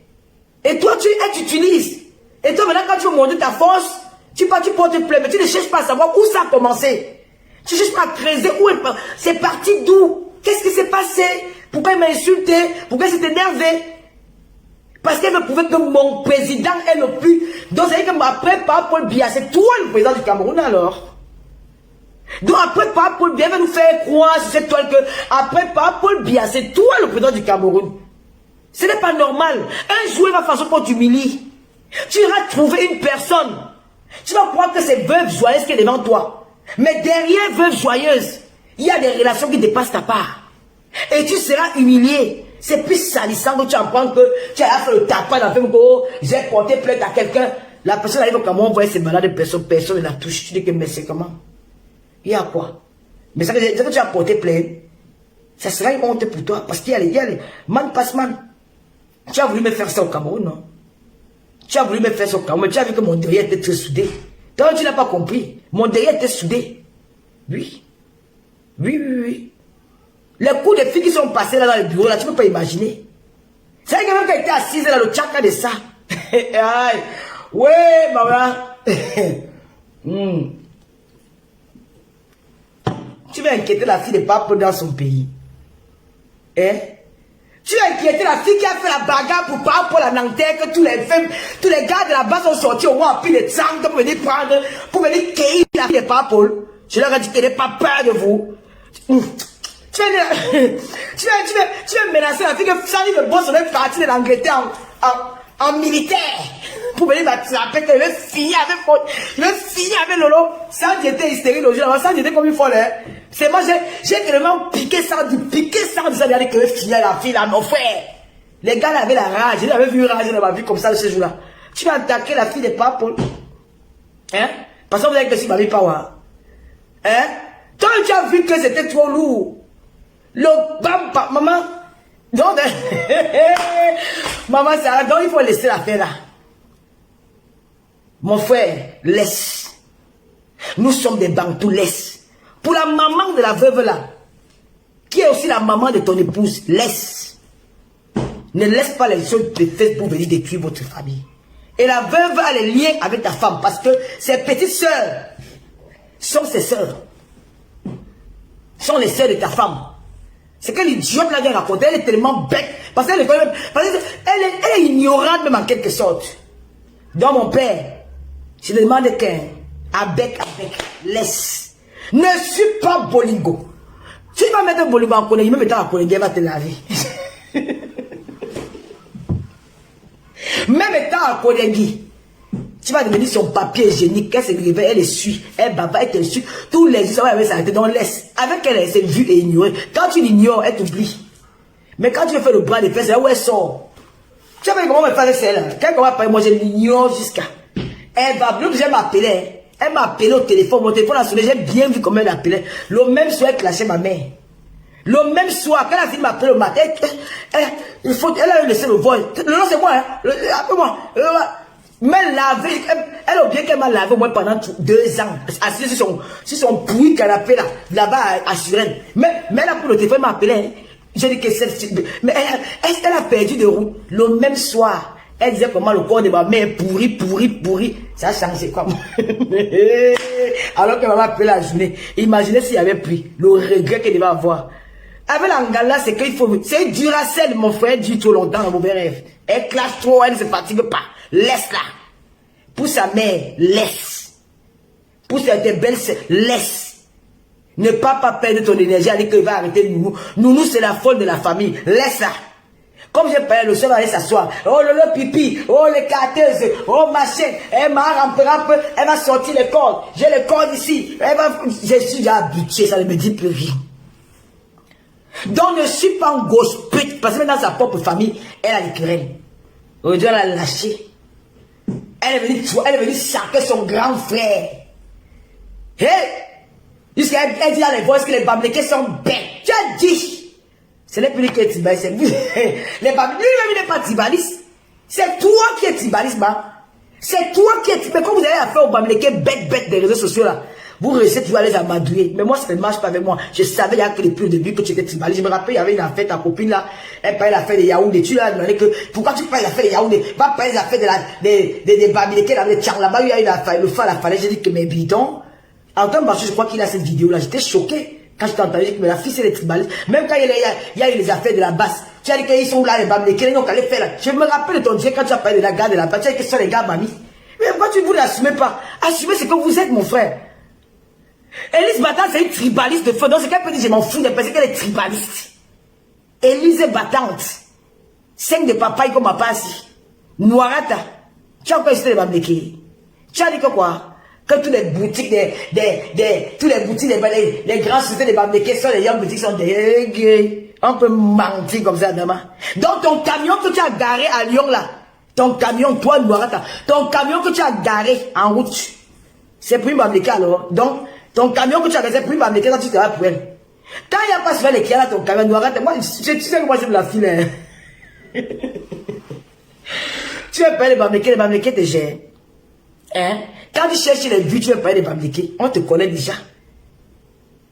[SPEAKER 2] Et toi, elle t'utilise. Et toi, maintenant, quand tu veux montrer ta force, tu portes plainte, mais tu ne cherches pas à savoir où ça a commencé. Tu ne cherches pas à creuser où c'est parti d'où. Qu'est-ce qui s'est passé? Pourquoi il m'a insulté? Pourquoi il s'est énervé? Parce qu'elle veut prouver que mon président est le plus. Donc, ça veut dire qu'après, par Paul Biya, c'est toi le président du Cameroun alors. Donc, après, par Paul Biya, elle va nous faire croire sur cette toile que, après, par Paul Biya, c'est toi le président du Cameroun. Ce n'est pas normal. Un jour, il va faire ça pour t'humilier. Tu iras trouver une personne. Tu vas croire que c'est veuve joyeuse qui est devant toi. Mais derrière veuve joyeuse, il y a des relations qui dépassent ta part. Et tu seras humilié. C'est plus salissant que tu apprends que tu as fait le tapin dans le go. J'ai porté plainte à quelqu'un. La personne arrive au Cameroun, on voit ces malades, personne ne la touche. Tu dis que mais c'est comment? Il y a quoi? Mais ça que tu as porté plainte, ça sera une honte pour toi. Parce qu'il y a les man passe man. Tu as voulu me faire ça au Cameroun, non? Tu as voulu me faire ça au Cameroun, mais tu as vu que mon derrière était très soudé. Donc tu n'as pas compris. Mon derrière était soudé. Oui. Oui. Les coups de filles qui sont passés là dans le bureau, là, tu ne peux pas imaginer. C'est vrai que même quand elle était assise là, le tchaka de ça. Ouais, maman. Tu vas inquiéter la fille de Pape dans son pays. Hein? Tu as inquiété la fille qui a fait la bagarre pour pas pour la Nanterre, que tous les gars de la base sont sortis au moins en pile de sang pour venir prendre, pour venir cueillir la fille de Paul. Je leur ai dit qu'elle n'ait pas peur de vous. Tu vas menacer la fille que Sani de Boss serait parti de l'Angleterre en militaire. Pour venir m'attraper, je vais finir avec Lolo. Sans j'étais hystérique le jour, sans j'étais comme une folle. Hein. C'est moi, j'ai tellement piqué ça, ça d'aller que je vais finir la fille là, mon frère. Les gars avaient la rage, je l'avais vu rager dans ma vie comme ça ce jour-là. Tu vas attaquer la fille des papes. Hein? Parce que vous avez que si ma vie pas, hein? Toi, tu as vu que c'était trop lourd. Le maman. Donc, maman, ça, donc il faut laisser l'affaire là. Mon frère, laisse. Nous sommes des bantous, laisse. Pour la maman de la veuve là, qui est aussi la maman de ton épouse, laisse. Ne laisse pas les choses te faire pour venir détruire votre famille. Et la veuve a les liens avec ta femme parce que ses petites sœurs sont ses sœurs. Sont les sœurs de ta femme. C'est que l'idiote là vient raconter, elle est tellement bête. Parce qu'elle est ignorante même en quelque sorte. Donc mon père, je demande qu'avec, laisse. Ne suis pas bolingo. Tu vas mettre un bolingo en Konegi, même étant en Konegi, elle va te laver. Même étant en Konegi, tu vas devenir son papier hygiénique, elle se réveille, elle essuie, elle baba, elle t'essuie. Tous les jours, ça va s'arrêter, donc laisse. Avec elle, elle s'est vue et ignorée. Quand tu l'ignores, elle t'oublie. Mais quand tu fais le bras de fesses, c'est là où elle sort. Tu sais comment me faire celle-là? Quand on va parler, moi je l'ignore jusqu'à. Elle va, l'autre j'ai m'appelé. Elle m'a appelé au téléphone, mon téléphone a sonné, j'ai bien vu comment elle appelait. Le même soir, elle clashait ma mère. Le même soir, quand la fille m'appelle le matin, elle a laissé le vol. Le nom c'est moi, hein. Appelle-moi. Mais laver, elle a oublié qu'elle m'a lavé au moins pendant 2 ans. Assise sur son pourri canapé là-bas à Suresnes. Mais elle a pris le téléphone, elle m'a appelé. Hein. J'ai dit que mais elle a perdu de route. Le même soir, elle disait comment le corps de ma mère pourri. Ça a changé comme. Alors que maman appelait la journée. Imaginez s'il y avait pris le regret qu'elle devait avoir. Avec l'angala, c'est qu'il faut. C'est Duracell, mon frère, dure trop longtemps dans vos rêves. Elle clash trop, elle ne se fatigue pas. Laisse-la. Pour sa mère, laisse. Pour tes belles, laisse. Ne pas perdre ton énergie à dire qu'il va arrêter Nounou. Nounou, c'est la folle de la famille. Laisse-la. Comme j'ai parlé, le soir va aller s'asseoir. Oh, le pipi. Oh, les carteuses. Oh, machin. Elle m'a rampe. Elle va sortir les cordes. J'ai les cordes ici. Je suis déjà habitué. Ça ne me dit plus rien. Donc, ne suis pas en gauche pute. Parce que dans sa propre famille, elle a les querelles. Aujourd'hui, elle a lâché. Elle est venue saquer son grand frère. Hé! Jusqu'à elle dit à les voix que les Bamlékés sont bêtes. Tu as dit. Ce n'est plus que Tibalis. Les Bamlékés, lui-même, il n'est pas Tibalis. C'est toi qui es Tibalis, c'est toi qui es Tibalis. Mais quand vous avez affaire aux Bamlékés bêtes des réseaux sociaux là, vous réussissez toujours à les amadouer. Mais moi, ça ne marche pas avec moi. Je savais que depuis le début que tu étais Tibalis. Je me rappelle, il y avait une affaire, ta copine là, elle parlait l'affaire de Yaoundé. Tu lui as demandé que, pourquoi tu parles l'affaire de Yaoundé? Va parler l'affaire des Bamlékés là, là-bas, il y a une affaire, le fa la falaise. J'ai dit que mes bidons. Antoine Bachou, je crois qu'il a cette vidéo là. J'étais choqué. Quand je t'ai entendu, mais la fille c'est les tribalistes. Même quand il y a eu les affaires de la basse, tu as dit qu'ils sont là, les Bamlékés, ils n'ont qu'à les faire là. Je me rappelle de ton Dieu quand tu as parlé de la gare de la basse, tu as dit que ce sont les gars Bami. Mais pourquoi tu ne vous l'assumez pas? Assumez ce que vous êtes, mon frère. Élise Battante, c'est une tribaliste de feu. Donc, c'est qu'elle peut dire, je m'en fous, parce qu'elle est tribaliste. Élise Battante, 5 de papaye comme ma passe. Noirata, tu as encore essayé de Bamlékés. Tu as dit que quoi? Que toutes les boutiques les grands sociétés de Bamlékés sont les boutiques sont des on peut mentir comme ça demain. Donc ton camion que tu as garé à Lyon là, ton camion, toi Noirata, ton camion que tu as garé en route, c'est pour une Bamlékés alors. Donc ton camion que tu as garé, c'est pour une Bamlékés, quand tu te vas pour elle. Quand il n'y a pas souvent les clients dans ton camion, Noirata, moi tu sais que moi j'aime la file. Hein? Tu veux payer les Bamlékés te gèrent. Hein? Quand tu cherches les vues, tu veux parler des Bamlékés. On te connaît déjà.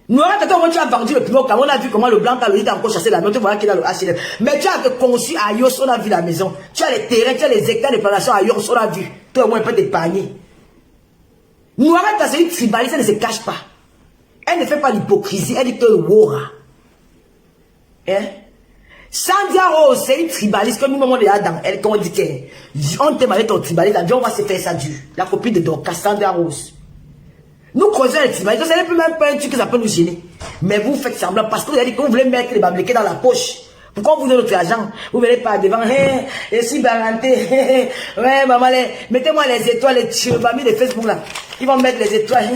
[SPEAKER 2] Nous, quand tu as vendu le piment, on a vu comment le blanc a encore chassé la maison, tu vois qu'il a le HLM. Mais tu as conçu à Yos, on a vu la maison. Tu as les terrains, tu as les hectares de plantation à Yos, on a vu. Toi, au moins, peut t'épargner. Nous, c'est une tribaliste, elle ne se cache pas. Elle ne fait pas l'hypocrisie, elle dit que Wora. Hein? Sandra Rose, c'est une tribaliste que nous, on est là dans elle, quand on dit qu'on t'aime avec ton tribaliste, on va se faire ça dur. La copine de Dorcas, Sandra Rose. Nous creusons les tribalistes, ça n'est plus même pas un truc que ça peut nous gêner. Mais vous faites semblant parce que vous avez dit que vous voulez mettre les Bamlékés dans la poche Pourquoi vous donnez notre argent? Vous venez pas devant, hey, je suis baranté, ouais, maman, mettez-moi les étoiles, les familles de Facebook là. Ils vont mettre les étoiles,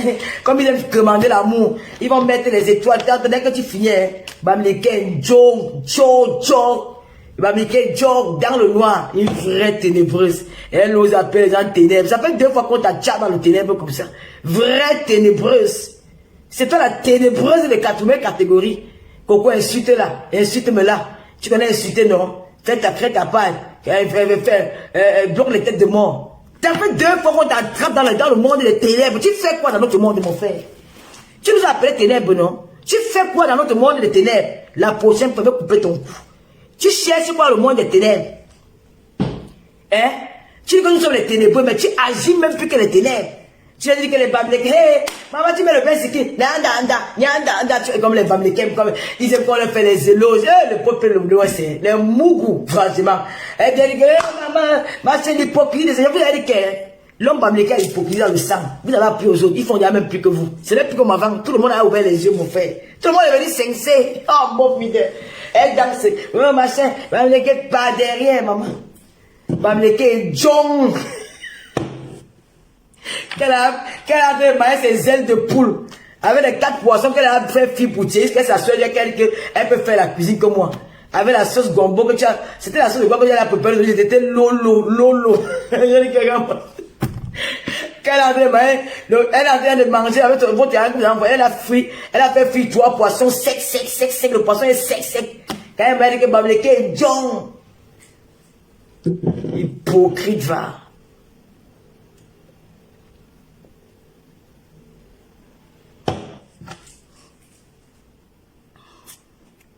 [SPEAKER 2] comme ils aiment demander l'amour. Ils vont mettre les étoiles. Dès que tu finis, Bamileke, Joe. Bamileke, Joe, dans le noir, une vraie ténébreuse. Elle nous appelle les gens ténèbres. Ça fait 2 fois qu'on t'a tchap dans le ténèbre comme ça. Vraie ténébreuse. C'est toi la ténébreuse de 80 catégories. Coco, insulte là, insulte-me là. Tu connais insulter, non? Fais ta part. Bloque les têtes de mort. Ça fait 2 fois qu'on t'attrape dans le monde des ténèbres. Tu fais quoi dans notre monde, mon frère? Tu nous as appelé ténèbres, non? Tu fais quoi dans notre monde des ténèbres? La prochaine fois, je vais couper ton cou. Tu cherches quoi le monde des ténèbres? Hein? Tu dis que nous sommes les ténébreux, mais tu agis même plus que les ténèbres. Tu as dit que les Bamileke, hey, maman, tu mets le pain, c'est qui? Comme les Bamileke, comme ils aiment qu'on leur fait les éloges. Le peuple, c'est les mougous, franchement. Et bien, maman, ma chaîne hypocrite, vous avez dit que l'homme Bamileke est hypocrite dans le sang. Vous avez appris aux autres, ils font déjà même plus que vous. Ce n'est plus comme avant, tout le monde a ouvert les yeux, mon frère. Tout le monde est venu s'incé. Oh, mon fidèle. Elle danse, machin, Bamileke pas derrière, maman. Bamileke Jong. Qu'elle a fait mailler ses ailes de poule avec les 4 poissons qu'elle a fait fipoutier, qu'elle s'assure qu'elle peut faire la cuisine comme moi. Avec la sauce gombo que tu as, c'était la sauce de gombo que j'avais préparée, c'était lolo. Qu'elle a fait mailler, elle a train de manger avec votre elle a fait frire 3 poissons sec, le poisson est sec. Quand elle m'a dit que Bamileke est John. Hypocrite va.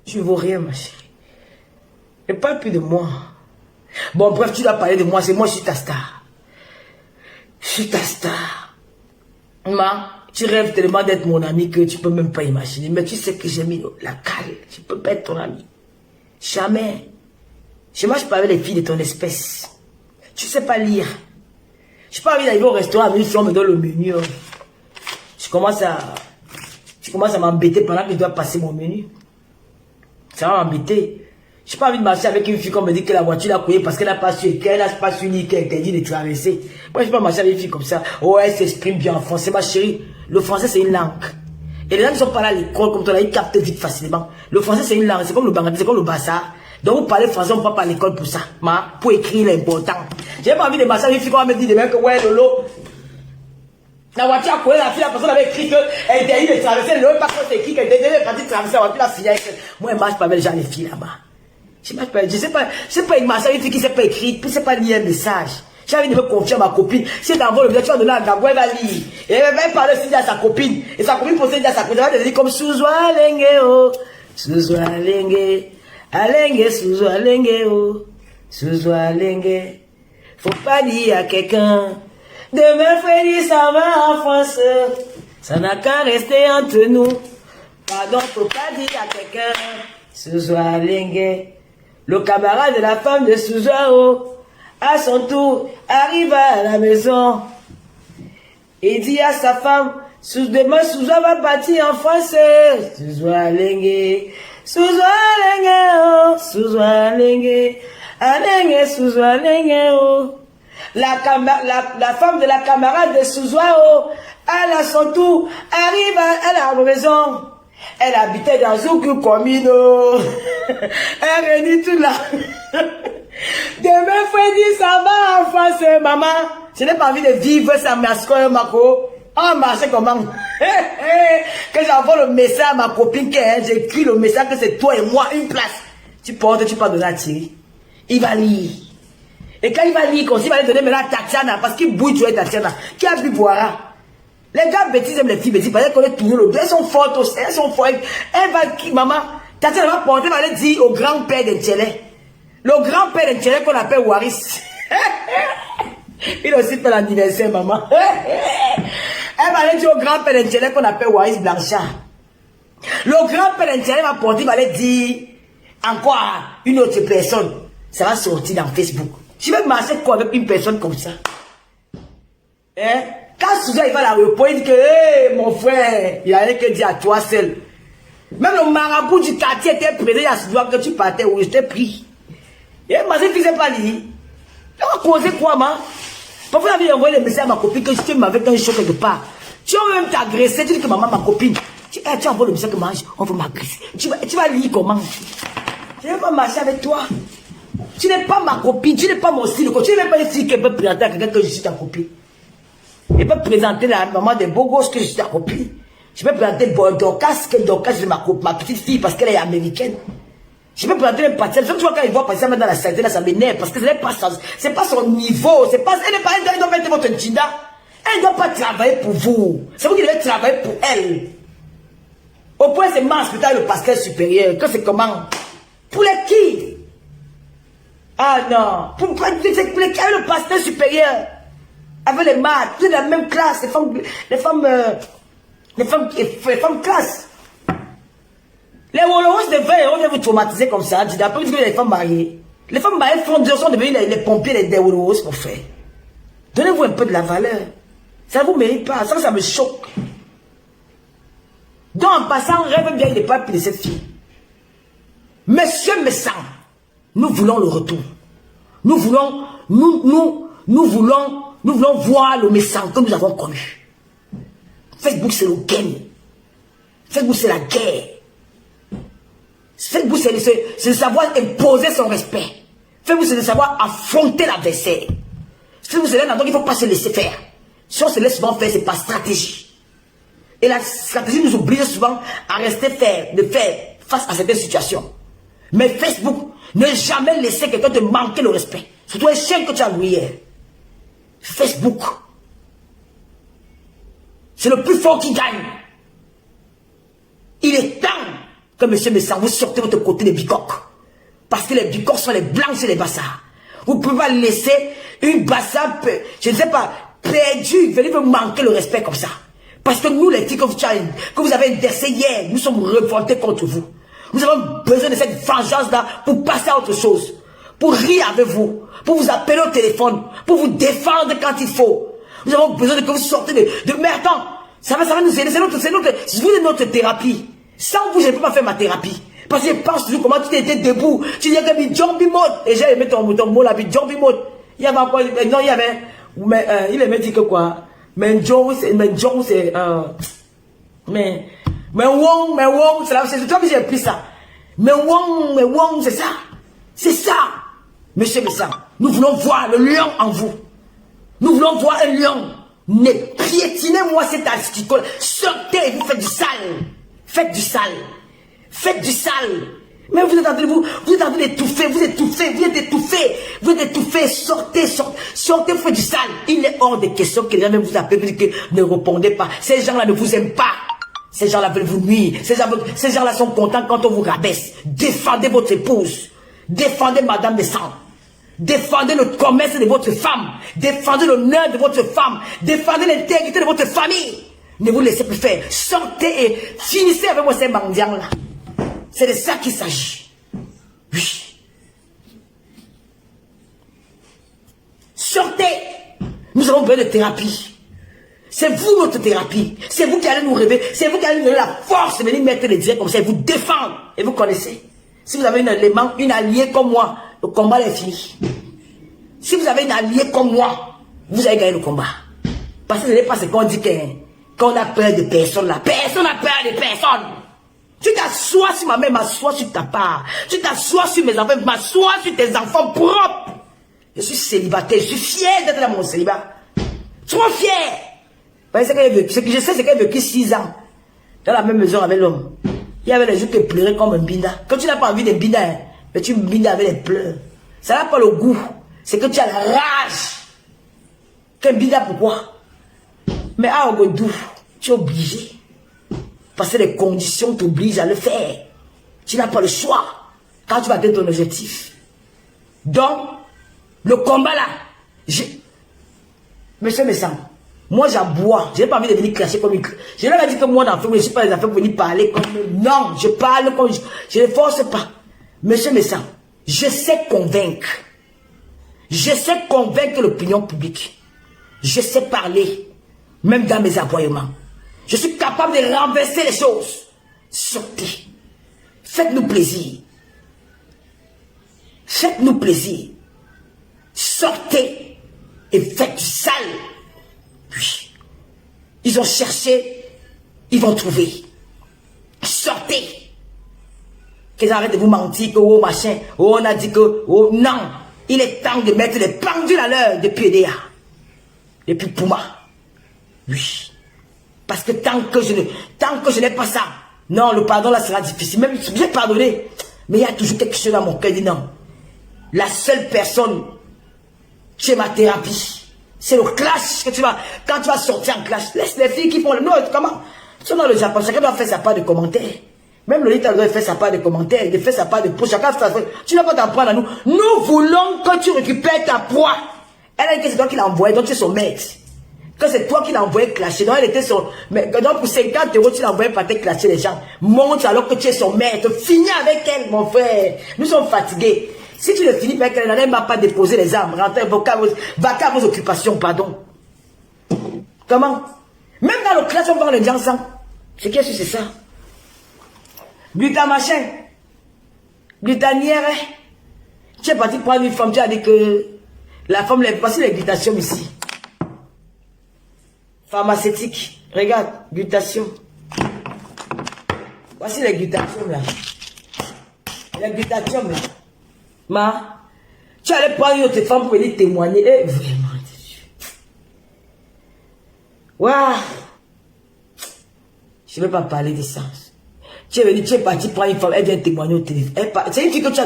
[SPEAKER 2] Tu ne vaux rien, ma chérie. Ne parle plus de moi. Bon, bref, tu dois parler de moi. C'est moi, je suis ta star. Je suis ta star. Ma, tu rêves tellement d'être mon ami que tu ne peux même pas imaginer. Mais tu sais que j'ai mis la cale. Je ne peux pas être ton ami. Jamais. Je marche pas avec les filles de ton espèce. Tu ne sais pas lire. Je n'ai pas envie d'arriver au restaurant, mais si on me donne le menu. Tu commences à m'embêter pendant que je dois passer mon menu. Ça va m'embêter. Je n'ai pas envie de marcher avec une fille qu'on me dit que la voiture l'a couillée parce qu'elle n'a pas su écrire, elle n'a pas su lire, qu'elle interdit de traverser. Moi, je ne peux pas marcher avec une fille comme ça. Oh, elle s'exprime bien en français. Ma chérie, le français, c'est une langue. Et les gens qui sont pas là à l'école, comme toi, ils captent vite facilement. Le français, c'est une langue. C'est comme le bangladesh, c'est comme le bassa. Donc, vous parlez français, on ne va pas à l'école pour ça. Pour écrire l'important. Je n'ai pas envie de marcher avec une fille qu'on va me dire demain que, ouais, Lolo. La voiture a coulé, la fille, la personne avait écrit qu'elle interdit de traverser. Elle ne veut pas qu'on s'écrit qu'elle est partie de traverser la voiture, la fille avec elle. Moi, je ne marche pas avec les gens, les filles là-bas. Je ne sais pas une marche avec une fille qui ne sait pas écrire, qui ne sait pas lire un message. J'ai envie de me confier à ma copine. Si elle t'envoie le message, tu vas donner à Gabou, elle va lire. Et elle va parler aussi à sa copine. Et sa copine pour se dire à sa copine, elle va te dire comme Souzwa Lenge, oh. Souzwa Lenge. Alenge, Souzwa Lenge, oh. Souzwa Lenge. Faut pas dire à quelqu'un. Demain, Freddy, ça va en France. Ça n'a qu'à rester entre nous. Pardon, faut pas dire à quelqu'un. Souzwa Lenge. Le camarade de la femme de Souzwa, oh, à son tour, arrive à la maison. Il dit à sa femme, demain, Souzwa va partir en France. Souzwa Lenge. Souzwa Lenge, oh. Souzwa Lenge. Alenge, Souzwa Lenge, oh. La femme de la camarade de Souzwa, oh, à son tour, arrive à la maison. Elle habitait dans une commune. Elle réunit tout là. Demain, Freddy, ça va en France, maman. Je n'ai pas envie de vivre ça, mascotte, Mako. Oh, marché comment? Que j'envoie le message à ma copine, j'écris le message que c'est toi et moi, une place. Tu portes, tu parles de la Thierry. Il va lire. Et quand il va lire, il va lui donner maintenant Tatiana, parce qu'il bouille, tu es Tatiana. Qui a bu boira? Les gars bêtises aiment les filles bêtises, parce qu'on est tourné le dos. Elles sont fortes aussi, elles sont fortes. Elle va, maman, Tatiana va porter, elle va aller dire au grand-père d'Intélé. Le grand-père d'Intélé qu'on appelle Waris. Il aussi fait l'anniversaire, maman. Elle va aller dire au grand-père d'Intélé qu'on appelle Waris Blanchard. Le grand-père d'Intélé va porter, il va aller dire encore une autre personne. Ça va sortir dans Facebook. Je vais marcher quoi avec une personne comme ça? Hein? Quand Souzwa il va à l'aéroport, il dit que, hey, mon frère, il a rien que dire à toi seul. Même le le marabout du quartier était présent à ce doigt que tu partais, où je t'ai pris. Et ma soeur qui s'est pas dit. On a causé quoi, ma? Parfois, j'avais envoyé des messages à ma copine que tu m'avais fait un choc quelque part. Tu vas même t'agresser, tu dis que maman, ma copine. Tu envoies le message que mange, on veut m'agresser. Tu vas lire comment? Je ne vais pas marcher avec toi. Tu n'es pas ma copine, tu n'es pas mon style. Tu n'es même pas une fille qui peut présenter à quelqu'un que je suis ta copine. Elle peut présenter la maman des beaux gosses que je suis ta copine. Je peux présenter Dorcas, que Dorcas c'est ma petite fille parce qu'elle est américaine. Je peux présenter un pâtissier. Tu vois quand il voit passer dans la salle, là, ça m'énerve parce que c'est pas son niveau. Elle ne doit pas être votre Tinda. Elle ne doit pas travailler pour vous. C'est vous qui devez travailler pour elle. Au point, c'est mince, peut-être le pasteur supérieur. Que c'est comment? Pour les qui? Ah non. Pour les qui le pasteur supérieur? Avec les maths, vous êtes dans la même classe, les femmes classe. Les Wolowos devaient vous traumatiser comme ça. Après, vous les femmes mariées. Les femmes mariées sont devenues les pompiers des Wolowos pour faire. Donnez-vous un peu de la valeur. Ça ne vous mérite pas. Ça me choque. Donc, en passant, rêve bien, il n'est pas plus de cette fille. Monsieur Messant, nous voulons le retour. Nous voulons voir le Messant que nous avons connu. Facebook, c'est le game. Facebook, c'est la guerre. Facebook, c'est de savoir imposer son respect. Facebook, c'est de savoir affronter l'adversaire. Facebook, c'est là qu'il ne faut pas se laisser faire. Si on se laisse souvent faire, c'est par stratégie. Et la stratégie nous oblige souvent à rester de faire face à certaines situations. Mais Facebook, ne jamais laisser quelqu'un te manquer le respect. Surtout un chien que tu as loué hier. Facebook, c'est le plus fort qui gagne. Il est temps que monsieur Messant, vous sortez de votre côté des bicoques. Parce que les bicoques sont les blancs et les bassards. Vous ne pouvez pas laisser une bassard, je ne sais pas, perdue, venir vous manquer le respect comme ça. Parce que nous, les filles que vous avez inversées hier, nous sommes révoltés contre vous. Nous avons besoin de cette vengeance-là pour passer à autre chose. Pour rire avec vous. Pour vous appeler au téléphone. Pour vous défendre quand il faut. Nous avons besoin de que vous sortez de merde. Ça va nous aider. Vous êtes notre thérapie. Sans vous, je ne peux pas faire ma thérapie. Parce que je pense toujours comment tu étais debout. Tu disais que John Bimot. Et j'ai aimé ton mot là, John Bimot. Il y avait encore. Non, il y avait. Mais il aimait dire que quoi? Mais Wong, c'est là, c'est toi que j'ai pris ça. Mais Wong, c'est ça. C'est ça. Monsieur Messant, nous voulons voir le lion en vous. Nous voulons voir un lion. Piétinez-moi cet asticole. Sortez, vous faites du sale. Faites du sale. Faites du sale. Mais vous êtes en train d'étouffer, vous êtes étouffé, sortez, vous faites du sale. Il est hors de question que les gens vous appellent, vous dites que ne répondez pas. Ces gens-là ne vous aiment pas. Ces gens-là veulent vous nuire. Ces gens-là sont contents quand on vous rabaisse. Défendez votre épouse. Défendez Madame Messant. Défendez le commerce de votre femme. Défendez l'honneur de votre femme. Défendez l'intégrité de votre famille. Ne vous laissez plus faire. Sortez et finissez avec moi ces mendiants-là. C'est de ça qu'il s'agit. Oui. Sortez. Nous avons besoin de thérapie. C'est vous notre thérapie. C'est vous qui allez nous réveiller. C'est vous qui allez nous donner la force de venir mettre les directs comme ça et vous défendre. Et vous connaissez. Si vous avez un élément, une alliée comme moi, le combat est fini. Si vous avez une alliée comme moi, vous allez gagner le combat. Parce que ce n'est pas ce qu'on dit qu'on a peur de personne là. Personne n'a peur de personne. Tu t'assois sur ma mère, m'assois sur ta part. Tu t'assois sur mes enfants, m'assois sur tes enfants propres. Je suis célibataire, je suis fier d'être dans mon célibat. Trop fier. Ce que je sais, c'est qu'elle a vécu 6 ans dans la même maison avec l'homme. Il y avait des jours qui pleuraient comme un binda. Quand tu n'as pas envie de binda, mais tu bindas avec les pleurs. Ça n'a pas le goût. C'est que tu as la rage. Qu'un binda, pourquoi? Mais à Ogodou, tu es obligé. Parce que les conditions t'obligent à le faire. Tu n'as pas le choix quand tu vas atteindre ton objectif. Donc, le combat là, Monsieur Messant, moi j'aboie. Je n'ai pas envie de venir clasher comme une... Je leur ai dit que moi, dans le film, je ne suis pas les affaires pour venir parler comme... Non, je parle comme... Je ne force pas. Monsieur Messant, je sais convaincre. Je sais convaincre l'opinion publique. Je sais parler, même dans mes aboiements. Je suis capable de renverser les choses. Sortez. Faites-nous plaisir. Faites-nous plaisir. Sortez et faites du sale. Oui. Ils ont cherché, ils vont trouver. Sortez. Qu'ils arrêtent de vous mentir que oh machin, oh on a dit que oh non. Il est temps de mettre des pendules à l'heure depuis EDA. Depuis Puma. Oui. Parce que tant que je n'ai pas ça, non, le pardon là sera difficile. Même si j'ai pardonné, mais il y a toujours quelque chose dans mon cœur. Dit non. La seule personne, c'est ma thérapie. C'est le clash que tu vas, quand tu vas sortir en clash. Laisse les filles qui font le. Non, comment? C'est dans le Japon, chacun doit faire sa part de commentaires. Même Lolita doit faire sa part de commentaires, de faire sa part de poids. Chacun fait sa part. Tu n'as pas t'apprendre à nous. Nous voulons que tu récupères ta proie. Elle a dit que c'est toi qui l'as envoyé, donc tu es son maître. Que c'est toi qui l'as envoyé clasher. Donc elle était son. Mais donc pour 50 €, tu l'as envoyé par tes clasher les gens. Monte alors que tu es son maître. Finis avec elle, mon frère. Nous sommes fatigués. Si tu ne finis pas avec elle, elle ne va pas déposer les armes. Rentrez va qu'à vos occupations, pardon. Comment? Même dans le clash, on va les gens ensemble. C'est qu'est-ce que c'est ça? Gluta machin. Glutanière. Tu es parti prendre une femme, tu as dit que la femme, voici les glutations ici. Pharmaceutique. Regarde, glutation. Voici les glutations là. Les glutations là. Ma, tu allais prendre une autre femme pour venir témoigner. Eh, vraiment, waouh. Je ne vais pas parler de ça. Tu es venu, tu es parti prendre une femme, elle vient témoigner au téléphone. C'est une fille que tu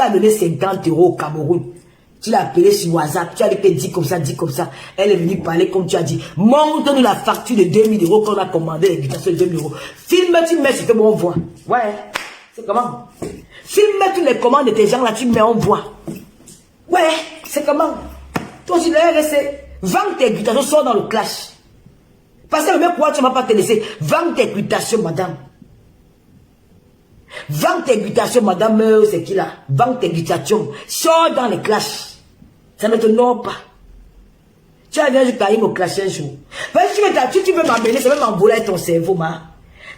[SPEAKER 2] as donné 50 € au Cameroun. Tu l'as appelée sur WhatsApp, tu as dit que dit comme ça, dit comme ça. Elle est venue parler comme tu as dit. Montre-nous la facture de 2000 € qu'on a commandé, les glutations de 2000 €. Filme, tu mets, c'est que bon, on voit. Ouais, c'est comment? Filme toutes les commandes de tes gens là, tu mets, on voit. Ouais, c'est comment? Toi, tu l'as laissé. Vends tes glutations, sors dans le clash. Parce que le mec, pourquoi tu ne vas pas te laisser? Vends tes glutations, madame. Vends tes glutations, madame, c'est qui là? Vends tes glutations. Sors dans les clashs. Ça ne te honore pas. Tu as bien, je t'aille au clash un jour. Tu veux m'amener, ça va m'envoler ton cerveau, ma.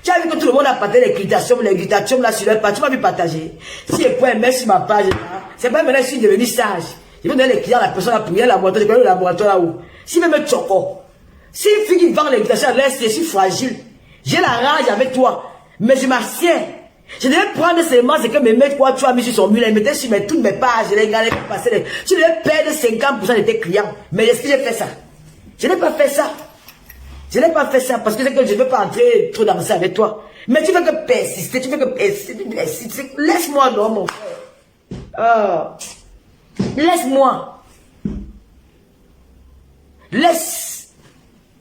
[SPEAKER 2] Tu as vu que tout le monde a partagé les glutations là sur leur page. Tu m'as vu partager. Si je peux mettre sur ma page, c'est pas maintenant que je suis devenu sage. Je vais donner les clients à la personne à prier, la boîte, je vais le laboratoire là-haut. Si je me choco. Si une fille qui vend les glutations, je suis fragile. J'ai la rage avec toi. Mais je m'assieds. Je devais prendre seulement ce que mes maîtres, quoi, tu as mis sur son mur, il mettait sur toutes mes pages, je les regardais passer. Tu devais perdre 50% de tes clients. Mais est-ce que j'ai fait ça? Je n'ai pas fait ça. Je n'ai pas fait ça parce que c'est que je ne veux pas entrer trop dans ça avec toi. Mais tu veux que persister, tu veux que persister. Laisse-moi, non, mon frère. Laisse-moi.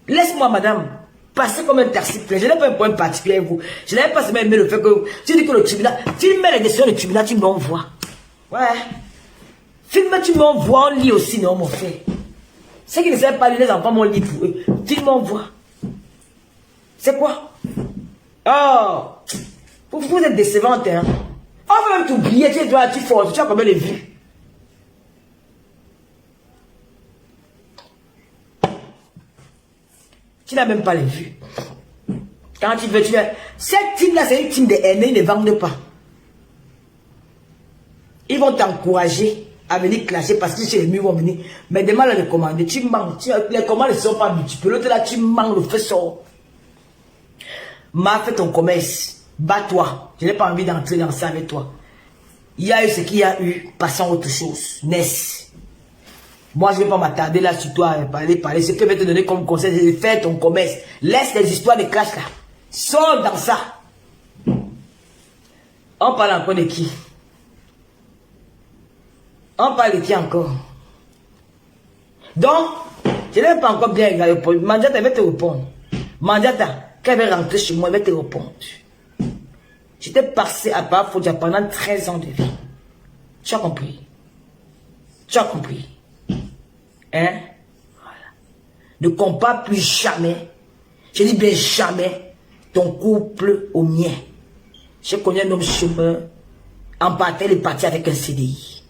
[SPEAKER 2] Laisse-moi, madame. Passer comme un taxi plein. Je n'ai pas un point particulier avec vous. Je n'avais pas seulement aimé le fait que tu dis que le tribunal, filme les décisions du tribunal, tu m'envoies. Ouais. Filme, tu m'envoies, on lit aussi, non, mon frère. Ceux qui ne savent pas lire, les enfants m'ont lit pour eux. Tu m'envoies. C'est quoi? Oh, vous êtes décevante, hein. On va même t'oublier, tu es fort, tu as combien de vues? Tu n'as même pas les vues. Quand tu veux, cette team-là, c'est une team de haine, ils ne vendent pas. Ils vont t'encourager à venir clasher parce que chez les murs vont venir. Mais demande à les commander. Tu manques. Les commandes ne sont pas multipliées. L'autre là, tu manques, le feu sort. Fais ton commerce. Bats-toi. Je n'ai pas envie d'entrer dans ça avec toi. Il y a eu ce qu'il y a eu. Passons à autre chose. Ness. Moi, je ne vais pas m'attarder là sur toi, parler. Ce que je vais te donner comme conseil, c'est de faire ton commerce. Laisse les histoires de clash là. Sors dans ça. On parle encore de qui? On parle de qui encore? Donc, je n'ai pas encore bien répondu. Mandiata, elle va te répondre. Mandiata, quand elle va rentrer chez moi, elle va te répondre. J'étais passé à Bafoudia pendant 13 ans de vie. Tu as compris? Tu as compris? Hein? Voilà. Ne compare plus jamais, je dis bien jamais, ton couple au mien. Je connais un homme chômeur, en partant, il est parti avec un CDI.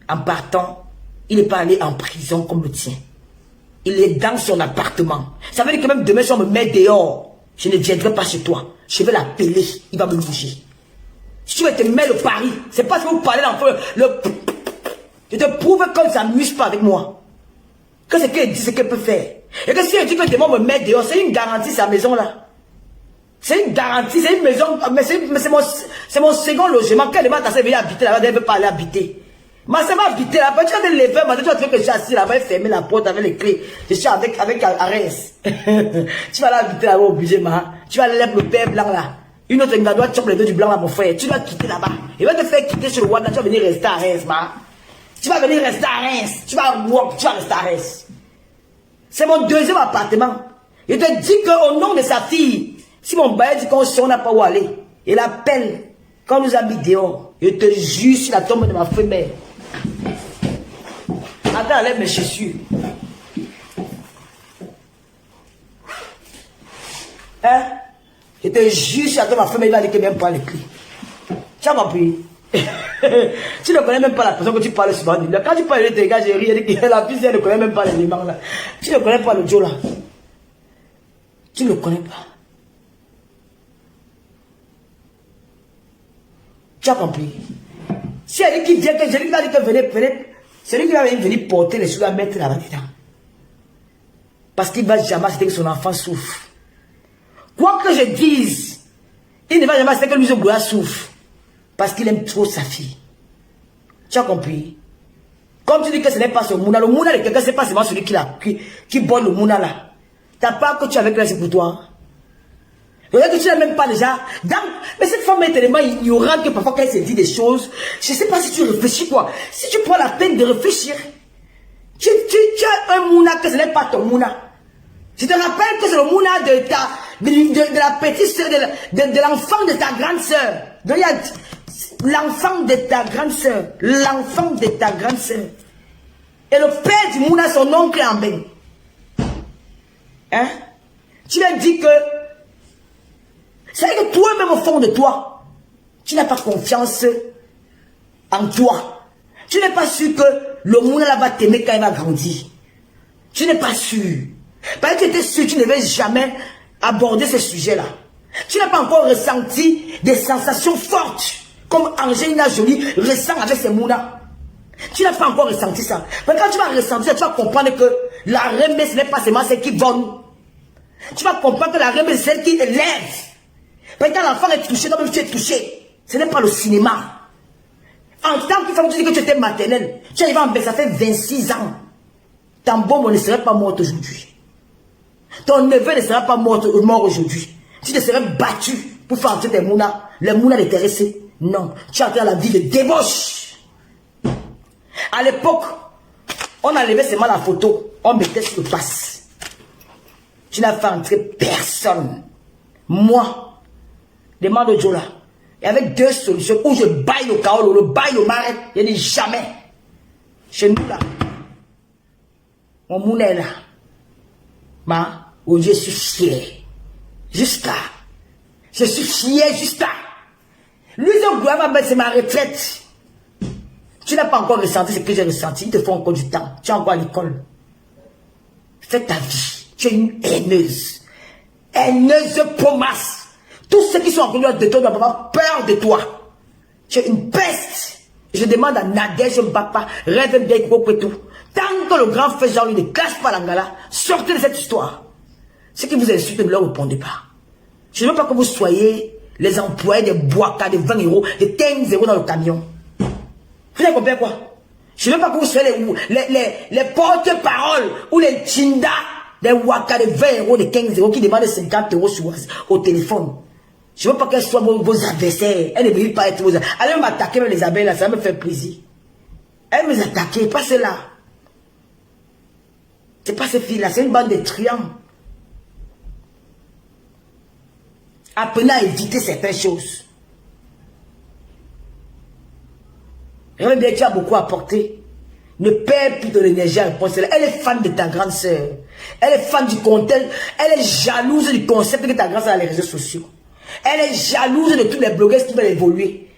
[SPEAKER 2] En partant, il n'est pas allé en prison comme le tien. Il est dans son appartement. Ça veut dire que même demain, si on me met dehors, je ne viendrai pas chez toi. Je vais l'appeler, il va me bouger. Si tu veux te mettre le pari, c'est parce que vous parlez d'enfant. Je te prouve que ça ne s'amuse pas avec moi. Que ce qu'elle dit, ce qu'elle peut faire. Et que si elle dit que le démon me met dehors, c'est une garantie, sa maison-là. C'est une garantie, c'est une maison, mais c'est mon second logement. Quand elle va venir habiter là-bas, elle ne veut pas aller habiter. Ma soeur va habiter là-bas, tu vas te lever, tu vas trouver que je suis assis là-bas, fermer la porte avec les clés. Je suis avec Arès. Tu vas aller habiter là-bas obligé, ma. Tu vas aller lève le père blanc là. Une autre va doit choper les deux du blanc là, mon frère. Tu dois quitter là-bas. Il va te faire quitter sur le Wanda, tu vas venir rester à Arès, ma. Tu vas venir rester à Reims. Tu vas rester à Reims. C'est mon deuxième appartement. Je te dis qu'au nom de sa fille, si mon bail dit qu'on n'a pas où aller, il appelle quand nous a mis dehors. Je te jure sur la tombe de ma femelle. Attends, enlève mes chaussures. Hein? Je te jure sur la tombe de ma femelle, il va dire que même pas les clés. Tu as compris? Tu ne connais même pas la personne que tu parles souvent. Quand tu parles de tes gars, j'ai ri, la fille, elle ne connaît même pas les éléments là. Tu ne connais pas le Joe là. Tu ne le connais pas. Tu as compris? Si elle dit qu'il vient, que Jérémy va dire que venez, c'est lui qui va venir porter les choses à mettre là-bas dedans. Parce qu'il ne va jamais accepter que son enfant souffre. Quoi que je dise, il ne va jamais accepter que lui, Goya souffre. Parce qu'il aime trop sa fille. Tu as compris? Comme tu dis que ce n'est pas ce mouna, le mouna de quelqu'un, ce n'est pas seulement celui qui boit le mouna là. T'as pas que tu es avec là, c'est pour toi. Regarde que tu n'as même pas déjà. Mais cette femme est tellement ignorante que parfois quand elle se dit des choses, je ne sais pas si tu réfléchis quoi. Si tu prends la peine de réfléchir, tu as un mouna que ce n'est pas ton mouna. Je te rappelle que c'est le mouna de la petite soeur, de l'enfant de ta grande soeur. L'enfant de ta grande soeur. L'enfant de ta grande soeur. Et le père du mouna, son oncle est en bain. Hein? Tu lui as dit que c'est que toi-même au fond de toi, tu n'as pas confiance en toi. Tu n'es pas sûr que le mouna là va t'aimer quand il va grandir. Tu n'es pas sûr. Parce que tu étais sûr que tu ne devais jamais aborder ce sujet-là. Tu n'as pas encore ressenti des sensations fortes comme Angelina Jolie ressent avec ses mounas. Tu n'as pas encore ressenti ça. Mais quand tu vas ressentir ça, tu vas comprendre que la remise, ce n'est pas seulement celle qui donne. Tu vas comprendre que la remise, c'est celle qui élève. Parce que quand l'enfant est touché, toi-même tu es touché. Ce n'est pas le cinéma. En tant que femme, tu dis que tu étais maternelle. Tu arrives en bain, ça fait 26 ans. Ton bombe ne serait pas morte aujourd'hui. Ton neveu ne sera pas mort aujourd'hui. Tu te serais battu pour faire entrer tes mounas. Les mounas intéressés. Non. Tu as fait la vie de débauche. À l'époque, on enlevait seulement la photo. On mettait sur le passe. Tu n'as fait entrer personne. Moi, demande au Jola. Et avec deux solutions, où je baille le Kaolo, le baille le marais, je dis jamais. Chez nous là, mon mouna est là. Ma, où je suis fier. Jusqu'à. Je suis fier jusqu'à. Lui, c'est ma retraite. Tu n'as pas encore ressenti ce que j'ai ressenti. Il te faut encore du temps. Tu es encore à l'école. Fais ta vie. Tu es une haineuse. Haineuse pomasse. Tous ceux qui sont en conduite de toi doivent avoir peur de toi. Tu es une peste. Je demande à Nadège Mbapa, rêve bien gros tout. Tant que le grand frère Jean-Louis ne cache pas l'angala, sortez de cette histoire. Ceux qui vous insultent, ne leur répondez pas. Je ne veux pas que vous soyez les employés des boicas de 20 euros, de 15 euros dans le camion. Vous avez compris quoi? Je ne veux pas que vous soyez les porte-paroles ou les chindas des waka de 20 euros, de 15 euros qui demandent 50 euros au téléphone. Je ne veux pas qu'elles soient vos adversaires. Elles ne veulent pas être vos adversaires. Allez m'attaquer même les abeilles là, ça me fait plaisir. Elles me attaquent, pas celle-là. C'est pas ces filles-là, c'est une bande de triangles. Apprenez à éviter certaines choses. Regarde bien, tu as beaucoup apporté. Ne perds plus de l'énergie à répondre. Elle est fan de ta grande sœur. Elle est fan du contenu. Elle est jalouse du concept que ta grande sœur a les réseaux sociaux. Elle est jalouse de tous les blogueurs qui veulent évoluer.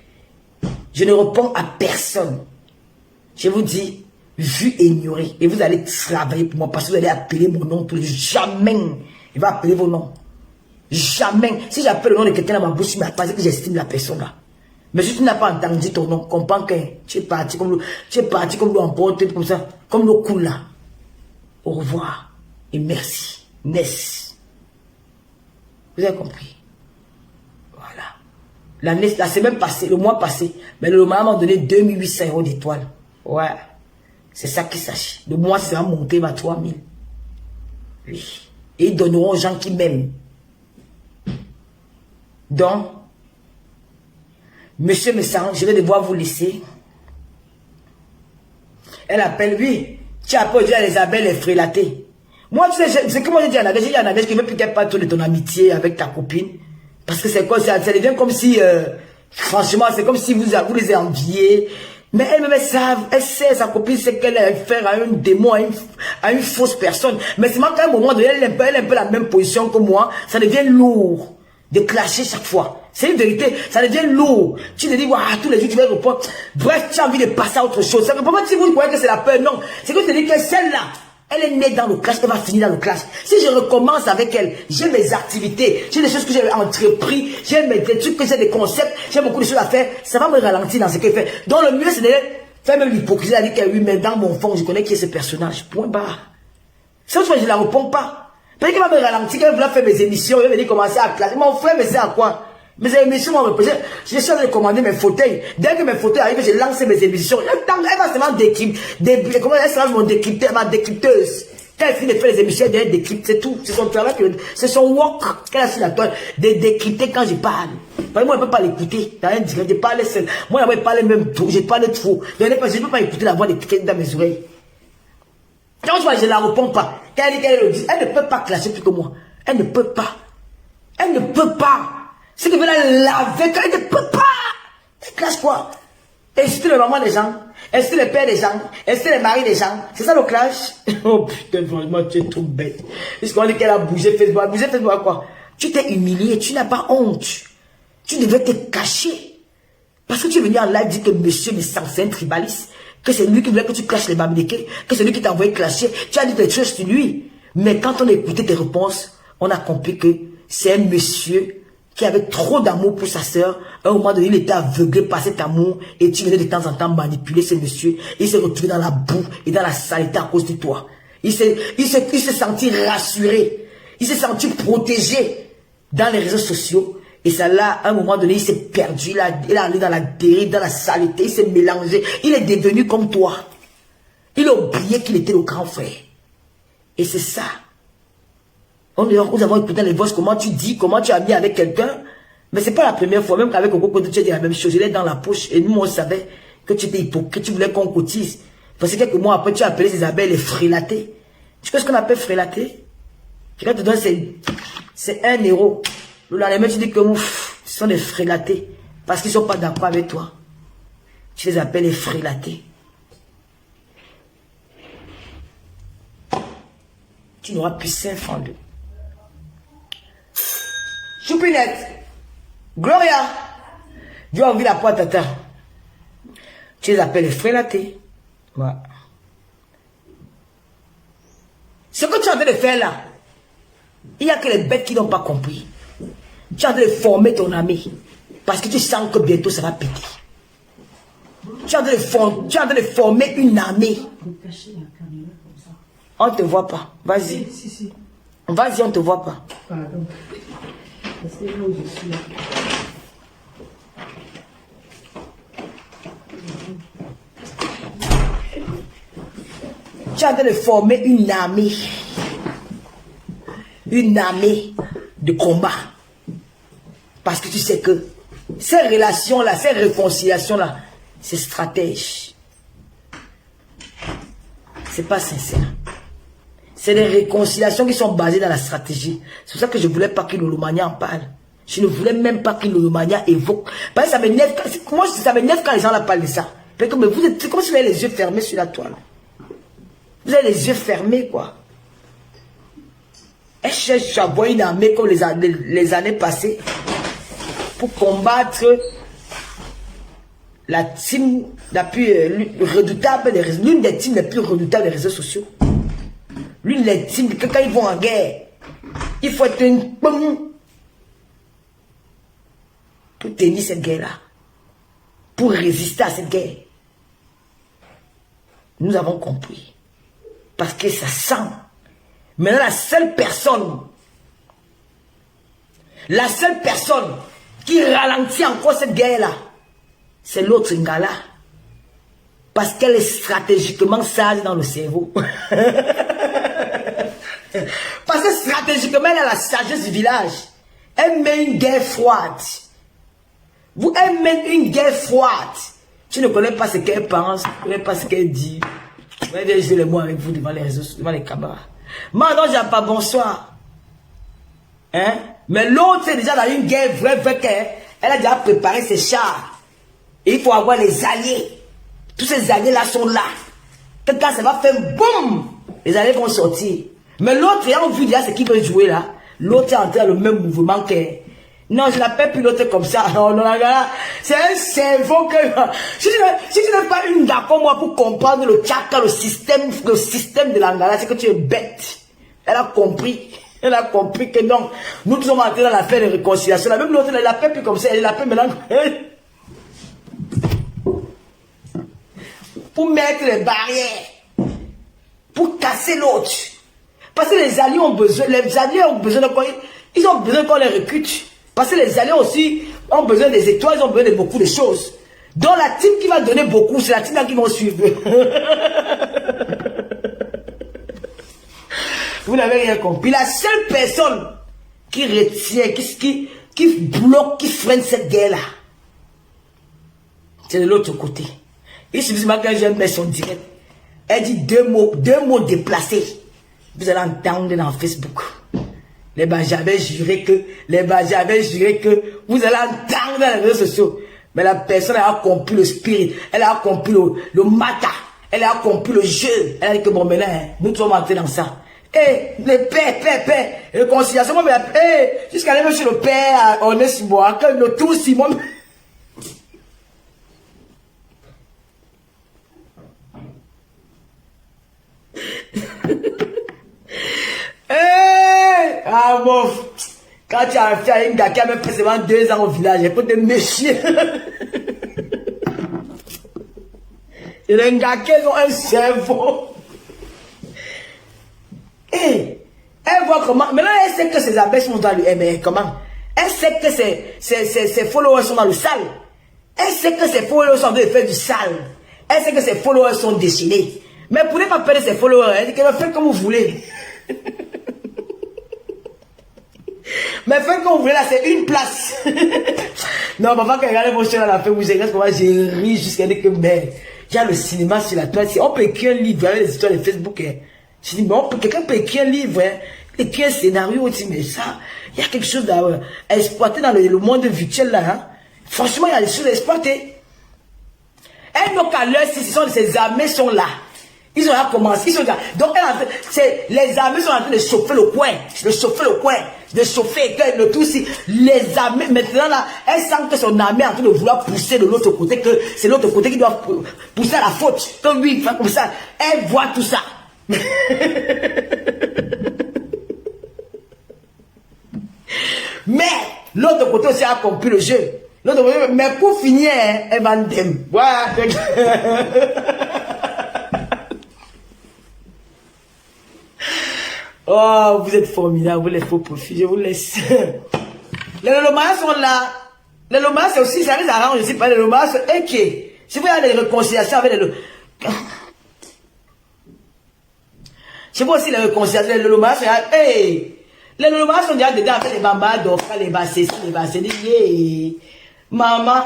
[SPEAKER 2] Je ne réponds à personne. Je vous dis, vu et ignoré. Et vous allez travailler pour moi parce que vous allez appeler mon nom tous les jours. Jamais il va appeler vos noms. Jamais. Si j'appelle le nom de quelqu'un dans ma bouche, mais pas que j'estime la personne là. Mais si tu n'as pas entendu ton nom, comprends que tu es parti comme l'eau en porte, comme ça, comme l'eau coule là. Au revoir et merci. Ness. Vous avez compris? Voilà. La semaine passée, le mois passé, mais le mois m'a donné 2800 € d'étoiles. Ouais. C'est ça qui sache. Le mois, ça va monter à 3000. Oui. Et ils donneront aux gens qui m'aiment. Donc, Monsieur Messang, je vais devoir vous laisser. Elle appelle, oui. Tu appelles aujourd'hui à Isabelle et frélaté. Moi, tu sais, c'est que moi j'ai dit à Nadège, qui ne veut peut-être pas tourner ton amitié avec ta copine. Parce que c'est quoi, ça devient comme si, franchement, c'est comme si vous les enviez. Mais elle-même, elle sait, sa copine, c'est qu'elle a affaire à un démon, à une fausse personne. Mais c'est qu'à un moment donné, elle est un peu la même position que moi. Ça devient lourd de clasher chaque fois. C'est une vérité, ça devient lourd. Tu te dis, waouh, tous les jours tu vas répondre. Bref, tu as envie de passer à autre chose. Ça ne peut pas si vous croyez que c'est la peur, non. C'est que tu te dis que celle-là, elle est née dans le clash, elle va finir dans le clash. Si je recommence avec elle, j'ai mes activités, j'ai des choses que j'ai entrepris, j'ai des trucs que j'ai des concepts, j'ai beaucoup de choses à faire, ça va me ralentir dans ce qu'elle fait. Donc le mieux, c'est de faire même l'hypocrisie, à dire que oui, mais dans mon fond, je connais qui est ce personnage. Point barre. Cette fois, je ne la réponds pas. Parce qu'elle va me ralentir, qu'elle va faire mes émissions, elle va venir commencer à clasher. Mon frère, mais c'est à quoi? Mes émissions vont me poser. Je suis en train de commander mes fauteuils. Dès que mes fauteuils arrivent, je lance mes émissions. Elle va seulement décrypter. Comment elle sera mon décrypteur, ma décrypteuse. Quand elle finit de faire les émissions, elle décrypte, c'est tout. C'est son travail, c'est son work qu'elle a sur la toile. De décrypter quand je parle. Parce que moi, je ne peux pas l'écouter. Dans un direct, je parle seul. Moi, je parle même trop. Je parle trop. Je ne peux pas écouter la voix de quelqu'un dans mes oreilles. Quand je ne la réponds pas. Quand elle dit qu'elle le dit, elle ne peut pas clasher plus que moi. Elle ne peut pas. Elle ne peut pas. C'est que veut la laver, elle ne peut pas. Elle clash quoi? Insulter les mamans des gens, insulter les pères des gens, insulter les maris des gens. C'est ça le clash? Oh putain, franchement, tu es trop bête. Puisqu'on dit qu'elle a bougé Facebook. Bougé Facebook à quoi? Tu t'es humilié, tu n'as pas honte. Tu devais te cacher. Parce que tu es venu en live dire que monsieur c'est un tribaliste. Que c'est lui qui voulait que tu clashes les Bamileke. Que c'est lui qui t'a envoyé clasher. Tu as dit des choses sur lui. Mais quand on a écouté tes réponses, on a compris que c'est un monsieur qui avait trop d'amour pour sa sœur. À un moment donné, il était aveuglé par cet amour et tu venais de temps en temps manipuler ce monsieur. Il s'est retrouvé dans la boue et dans la saleté à cause de toi. Il s'est senti rassuré. Il s'est senti protégé dans les réseaux sociaux. Et ça là, à un moment donné, il s'est perdu. Il est allé dans la dérive, dans la saleté. Il s'est mélangé. Il est devenu comme toi. Il a oublié qu'il était le grand frère. Et c'est ça. Nous avons écouté les voix, comment tu dis, comment tu as mis avec quelqu'un. Mais ce n'est pas la première fois, même qu'avec Coco, tu as dit la même chose. Il est dans la poche. Et nous, on savait que tu étais hypocrite, que tu voulais qu'on cotise. Parce que quelques mois après, tu as appelé Isabelle les frélatés. Tu sais ce qu'on appelle frélaté? Quelqu'un te donne, c'est 1 €. Le lendemain, tu dis que ce sont des frélatés. Parce qu'ils ne sont pas d'accord avec toi. Tu les appelles les frélatés. Tu n'auras plus 5 francs d'eux. Choupinette, Gloria, Dieu a ouvert la porte à tata. Tu les appelles les frélatés. Ouais. Ce que tu es en train de faire là, il n'y a que les bêtes qui n'ont pas compris. Tu es en train de former ton ami. Parce que tu sens que bientôt ça va péter. Tu es en train de former une armée. On ne te voit pas. Vas-y. Si. Vas-y, on ne te voit pas. Pardon. Parce que là où je suis là. Tu es en train de former une armée. Une armée de combat. Parce que tu sais que ces relations-là, ces réconciliations-là, c'est stratège. C'est pas sincère. C'est des réconciliations qui sont basées dans la stratégie. C'est pour ça que je ne voulais pas qu'Inolomania en parle. Je ne voulais même pas qu'Inolomania évoque. Parce que ça m'énerve quand les gens là parlent de ça. C'est comme si vous avez les yeux fermés sur la toile. Vous avez les yeux fermés, quoi. Elle cherche à avoir une armée comme les années passées pour combattre la team la plus redoutable, l'une des teams les plus redoutables des réseaux sociaux. L'une des teams que quand ils vont en guerre, il faut être un pomme pour tenir cette guerre-là. pour résister à cette guerre. Nous avons compris. Parce que ça sent. Maintenant, la seule personne qui ralentit encore cette guerre-là, c'est l'autre Ngala. Parce qu'elle est stratégiquement sage dans le cerveau. Parce que stratégiquement, elle a la sagesse du village. Elle met une guerre froide. Elle mène une guerre froide. Tu ne connais pas ce qu'elle pense, tu ne connais pas ce qu'elle dit. Je vais jouer les mots avec vous devant les réseaux, devant les caméras. Maintenant, j'ai pas bonsoir. Hein? Mais l'autre, c'est déjà dans une guerre vraie guerre. Elle a déjà préparé ses chars. Et il faut avoir les alliés. Tous ces alliés-là sont là. Quand ça va faire boum, les alliés vont sortir. Mais l'autre, ayant vu déjà ce qu'il veut jouer là, l'autre est entré dans le même mouvement que... Non, je l'appelle plus l'autre comme ça. Non, non, c'est un cerveau que... Si tu n'es pas une d'accord, moi, pour comprendre le tchaka, le système de l'Angala, c'est que tu es bête. Elle a compris. Elle a compris que non. Nous sommes entrés dans l'affaire de réconciliation. Même l'autre, elle l'appelle plus comme ça. Elle l'appelle maintenant... Pour mettre les barrières. Pour casser l'autre. Parce que les alliés ont besoin de quoi? Ils ont besoin qu'on les recrute. Parce que les alliés aussi ont besoin des étoiles, ils ont besoin de beaucoup de choses. Donc la team qui va donner beaucoup, c'est la team là qui vont suivre. Vous n'avez rien compris. La seule personne qui retient, qui bloque, qui freine cette guerre-là, c'est de l'autre côté. Il suffit que j'ai mis son direct. Elle dit deux mots déplacés. Vous allez entendre dans Facebook. J'avais juré que vous allez entendre dans les réseaux sociaux. Mais la personne a compris le spirit, elle a compris le mata, elle a compris le jeu. Elle a dit que bon, maintenant, nous sommes entrés dans ça. Les paix, réconciliation, jusqu'à aller chez le père, on est si bon, que nous tous, Simon. Ah bon, quand tu as fait un gars qui a même précisément 2 ans au village, il faut te méfier. Il y a un gars qui a un cerveau. Elle voit comment. Maintenant, elle sait que ses abeilles sont dans le. Mais comment? Elle sait que ses followers sont dans le sale. Elle sait que ses followers sont en train de faire du sale. Elle sait que ses followers sont déchaînés. Mais pour ne pas perdre ses followers, elle dit qu'elle va faire comme vous voulez. Mais faites comme vous voulez là, c'est une place. Non, maman, quand regardez vos chaînes à la fin, vous savez comment j'ai ri jusqu'à dire que, mais, il y a le cinéma sur la toile. On peut écrire un livre avec les histoires de Facebook. Hein. Je dis, mais quelqu'un peut écrire un livre, hein, écrire un scénario aussi, mais ça, il y a quelque chose à exploiter dans le monde virtuel là. Hein. Franchement, il y a des choses à exploiter. Elle n'a qu'à l'heure, si ces armées sont là. Ils ont commencé, ils sont là. Donc, les armées sont en train de chauffer le coin, de chauffer le tout si les armées maintenant là, elle sent que son armée est en train de vouloir pousser de l'autre côté, que c'est l'autre côté qui doit pousser à la faute, que lui il fait comme ça, elle voit tout ça. Mais l'autre côté aussi a compris le jeu. L'autre côté, mais pour finir, elle va ndem. Voilà. Oh, vous êtes formidables, vous les faux profits, je vous laisse. Les Lolomas sont là. Les Lolomas, c'est aussi, ça les arrange aussi, pas les Lolomas, ok. Si vous avez des réconciliations avec les Lolomas. Je vois aussi les réconciliations, les Lolomas, hey. Les Lolomas sont déjà dedans avec les Bamba, Doka, les Bassés, yeah. Maman,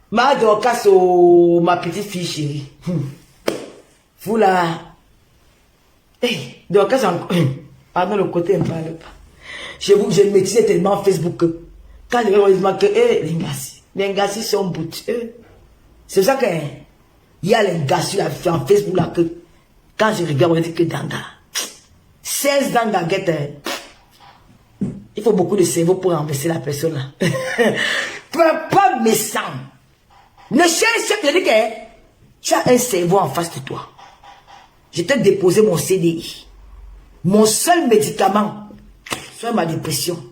[SPEAKER 2] ma Doka, c'est ma petite fille chérie. Vous là. Hey, Doka, c'est encore. Pardon, le côté ne parle pas. Je maîtrisais tellement Facebook que quand les gens disent que les Ngassi sont bout. C'est ça qu'il y a les Ngassi en Facebook là que quand je regarde, on dit que Danga. 16 Danga get. Il faut beaucoup de cerveau pour renverser la personne là. Pas méchant. Ne cherche pas de dire que tu as un cerveau en face de toi. Je t'ai déposé mon CDI. Mon seul médicament, c'est ma dépression.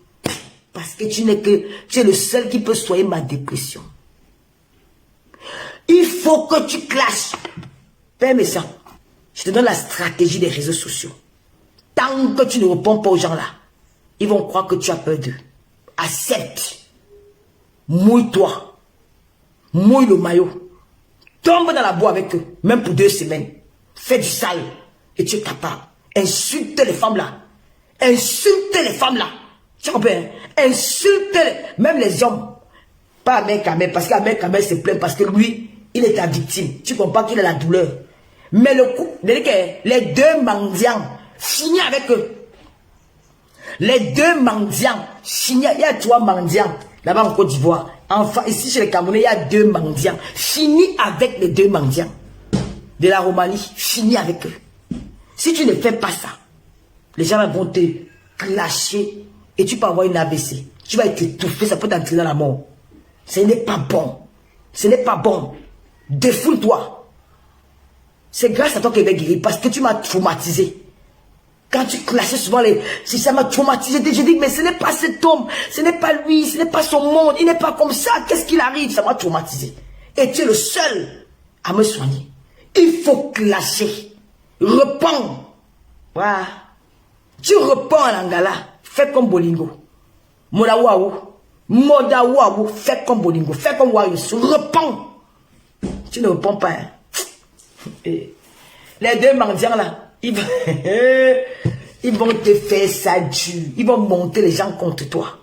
[SPEAKER 2] Parce que tu es le seul qui peut soigner ma dépression. Il faut que tu clashes. Fais ça. Je te donne la stratégie des réseaux sociaux. Tant que tu ne réponds pas aux gens là, ils vont croire que tu as peur d'eux. Accepte. Mouille-toi. Mouille le maillot. Tombe dans la boue avec eux, même pour 2 semaines. Fais du sale. Et tu es capable. Insulte les femmes là. Insulte les femmes là. Tu comprends? Insulte même les hommes. Pas Ahmed Kamel, parce qu'Ahmed Kamel se plaint parce que lui, il est ta victime. Tu comprends qu'il a la douleur. Mais le coup, les 2 mendiants, finis avec eux. Les 2 mendiants, finis. Il y a 3 mendiants là-bas en Côte d'Ivoire. Enfin, ici chez les Camerounais, il y a 2 mendiants. Finis avec les 2 mendiants de la Roumanie. Finis avec eux. Si tu ne fais pas ça, les gens vont te clasher et tu peux avoir une AVC. Tu vas être étouffé, ça peut t'entraîner dans la mort. Ce n'est pas bon. Ce n'est pas bon. Défoule-toi. C'est grâce à toi qu'il va guérir parce que tu m'as traumatisé. Quand tu clashais souvent si ça m'a traumatisé, je dis mais ce n'est pas cet homme, ce n'est pas lui, ce n'est pas son monde, il n'est pas comme ça, qu'est-ce qu'il arrive? Ça m'a traumatisé. Et tu es le seul à me soigner. Il faut clasher. Repends. Voilà. Tu repends à l'angala. Fais comme Bolingo. Modawaou. Modawaou. Fais comme Bolingo. Fais comme Warius. Repends. Tu ne repends pas. Hein? Et les 2 mendiants là, ils vont te faire ça dur. Ils vont monter les gens contre toi.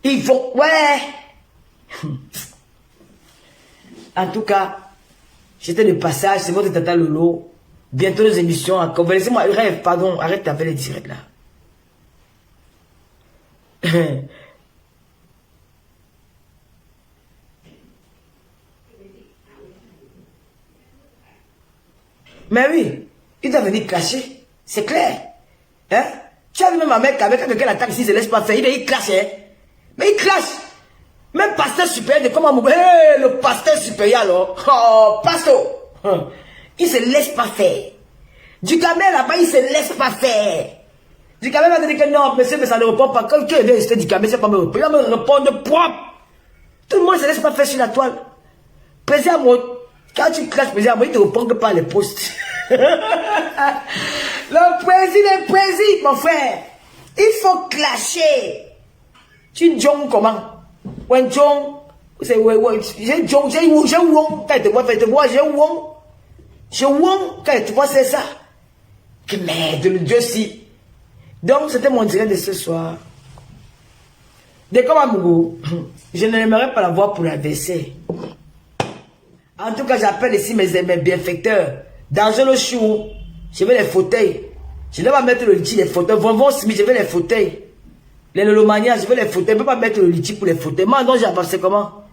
[SPEAKER 2] Ils vont... Ouais. En tout cas, j'étais de passage. C'est votre tata Lolo. Bientôt les émissions. Laissez-moi, rêve, pardon. Arrête avec les directs là. Mais oui, il doit venir clasher. C'est clair. Hein? Tu as vu même un mec avec quelqu'un attaque ici, il ne se laisse pas faire. Il clash. Hein? Mais il clash. Même pasteur supérieur de comment hey, le pasteur supérieur alors. Oh, pasteur. Il ne se laisse pas faire. Du camel là-bas, il ne se laisse pas faire. Du camel va te dire que non, monsieur, mais ça ne répond pas. Quand quelqu'un vient rester du camel, c'est pas me répondre. Il va me répondre propre. Tout le monde ne se laisse pas faire sur la toile. Président moi. Quand tu clashes, président, il ne te répond pas les postes. Le président, mon frère. Il faut clasher. Tu jong comment? When jong, c'est j'ai jong, j'ai wong. Quand tu vois, j'ai wong. J'ai wong, quand tu vois, c'est ça. Que merde, le Dieu si. Donc, c'était mon direct de ce soir. Dès comme Amougou, je n'aimerais pas la voir pour la WC. En tout cas, j'appelle ici mes bienfaiteurs. Dans le chou, je veux les fauteuils. Je ne vais pas mettre le litchi, les fauteuils. Vont Smith, je veux les fauteuils. Les lolomanias, je veux les fauteuils. Je ne peux pas mettre le litchi pour les fauteuils. Moi, non, j'ai avancé comment?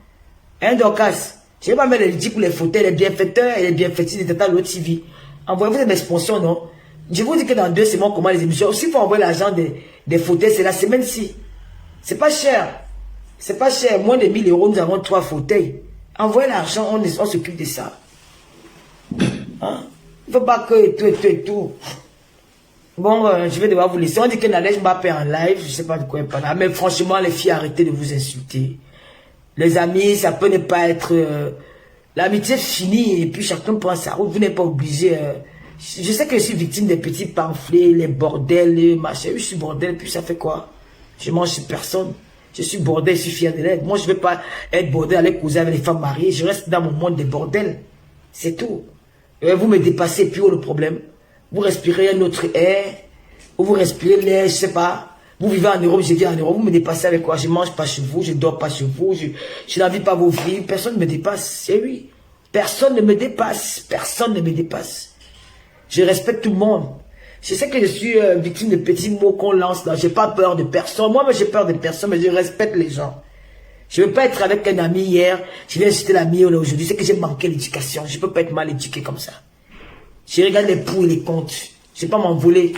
[SPEAKER 2] Un Dorcas. Je ne vais pas mettre le litchi pour les fauteuils, les bienfaiteurs et les bienfaiteurs de Tata Lo TV. Envoyez-vous des sponsors, non? Je vous dis que dans 2 semaines, comment les émissions. Aussi, il faut envoyer l'argent des fauteuils, c'est la semaine-ci. C'est pas cher. C'est pas cher. Moins de 1000 €, nous avons 3 fauteuils. Envoyez l'argent, on s'occupe de ça. Hein? Il ne faut pas que et tout. Bon, je vais devoir vous laisser. On dit que Nadège Mbappé en live, je ne sais pas de quoi elle parle. Mais franchement, les filles, arrêtez de vous insulter. Les amis, ça peut ne pas être... L'amitié finie et puis chacun prend sa route. Vous n'êtes pas obligé... je sais que je suis victime des petits pamphlets, les bordels, les machins. Je suis bordel, puis ça fait quoi? Je mange sur personne. Je suis bordel, je suis fier de l'aide. Moi, je ne veux pas être bordel avec cousin avec les femmes mariées. Je reste dans mon monde des bordels. C'est tout. Vous me dépassez, puis où le problème? Vous respirez un autre air. Ou vous respirez l'air, je ne sais pas. Vous vivez en Europe, je vis en Europe. Vous me dépassez avec quoi? Je ne mange pas chez vous, je ne dors pas chez vous. Je n'envie pas vos vies. Personne ne me dépasse. C'est oui. Personne ne me dépasse. Personne ne me dépasse. Je respecte tout le monde. Je sais que je suis victime de petits mots qu'on lance là. Je n'ai pas peur de personne. Moi, j'ai peur de personne, mais je respecte les gens. Je ne veux pas être avec un ami hier. Je viens citer l'ami aujourd'hui. C'est que j'ai manqué l'éducation. Je ne peux pas être mal éduqué comme ça. Je regarde les pour et les contre. Je ne vais pas m'envoler.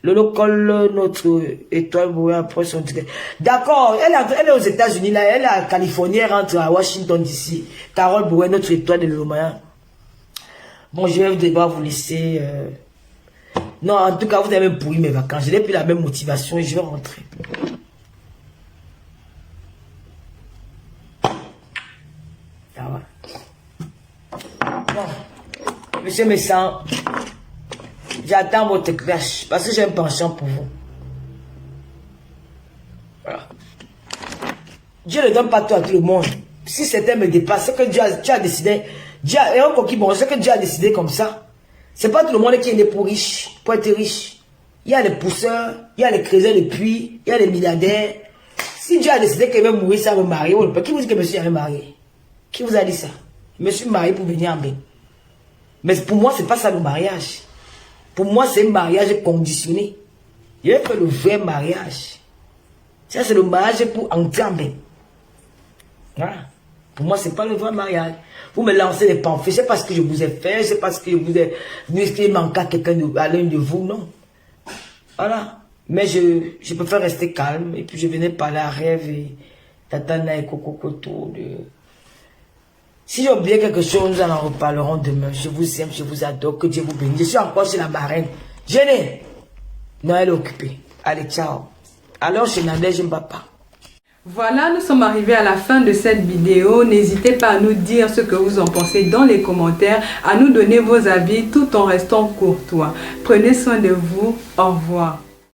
[SPEAKER 2] Lolo colle notre étoile après son ticket. D'accord, elle est aux États-Unis, là. Elle est à Californie, elle rentre à Washington d'ici. Carole Bouet, notre étoile de Lomaya. Bon, je vais devoir vous laisser. Non, en tout cas, vous avez même pourri mes vacances. Je n'ai plus la même motivation et je vais rentrer. Ça va. Bon, monsieur Messan, j'attends votre crèche parce que j'ai un penchant pour vous. Voilà. Dieu ne donne pas tout à tout le monde. Si certains me dépassent, c'est que Dieu a décidé. Dieu a un coquille, bon, c'est que Dieu a décidé comme ça. C'est pas tout le monde qui est né pour riche, pour être riche. Il y a les pousseurs, il y a les créateurs de puits, il y a les milliardaires. Si Dieu a décidé qu'il va mourir, ça va me marier. Qui vous dit que je me suis jamais marié? Qui vous a dit ça? Je me suis marié pour venir en bain. Mais pour moi, c'est pas ça le mariage. Pour moi, c'est un mariage conditionné. Je vais faire le vrai mariage. Ça, c'est le mariage pour entrer en bain. Voilà. Pour moi, c'est pas le vrai mariage. Vous me lancez des pamphlets, c'est parce que je vous ai fait, c'est parce que je vous ai venu qu'il manque à quelqu'un, à l'un de vous, non. Voilà. Mais je préfère rester calme. Et puis je venais parler à Rêve et Tatana et Coco Koto. Si j'ai oublié quelque chose, nous en reparlerons demain. Je vous aime, je vous adore. Que Dieu vous bénisse. Je suis encore chez la marraine. Gênez. Noël occupé. Allez, ciao. Alors chez Nadège Mbapa.
[SPEAKER 1] Voilà, nous sommes arrivés à la fin de cette vidéo. N'hésitez pas à nous dire ce que vous en pensez dans les commentaires, à nous donner vos avis tout en restant courtois. Prenez soin de vous. Au revoir.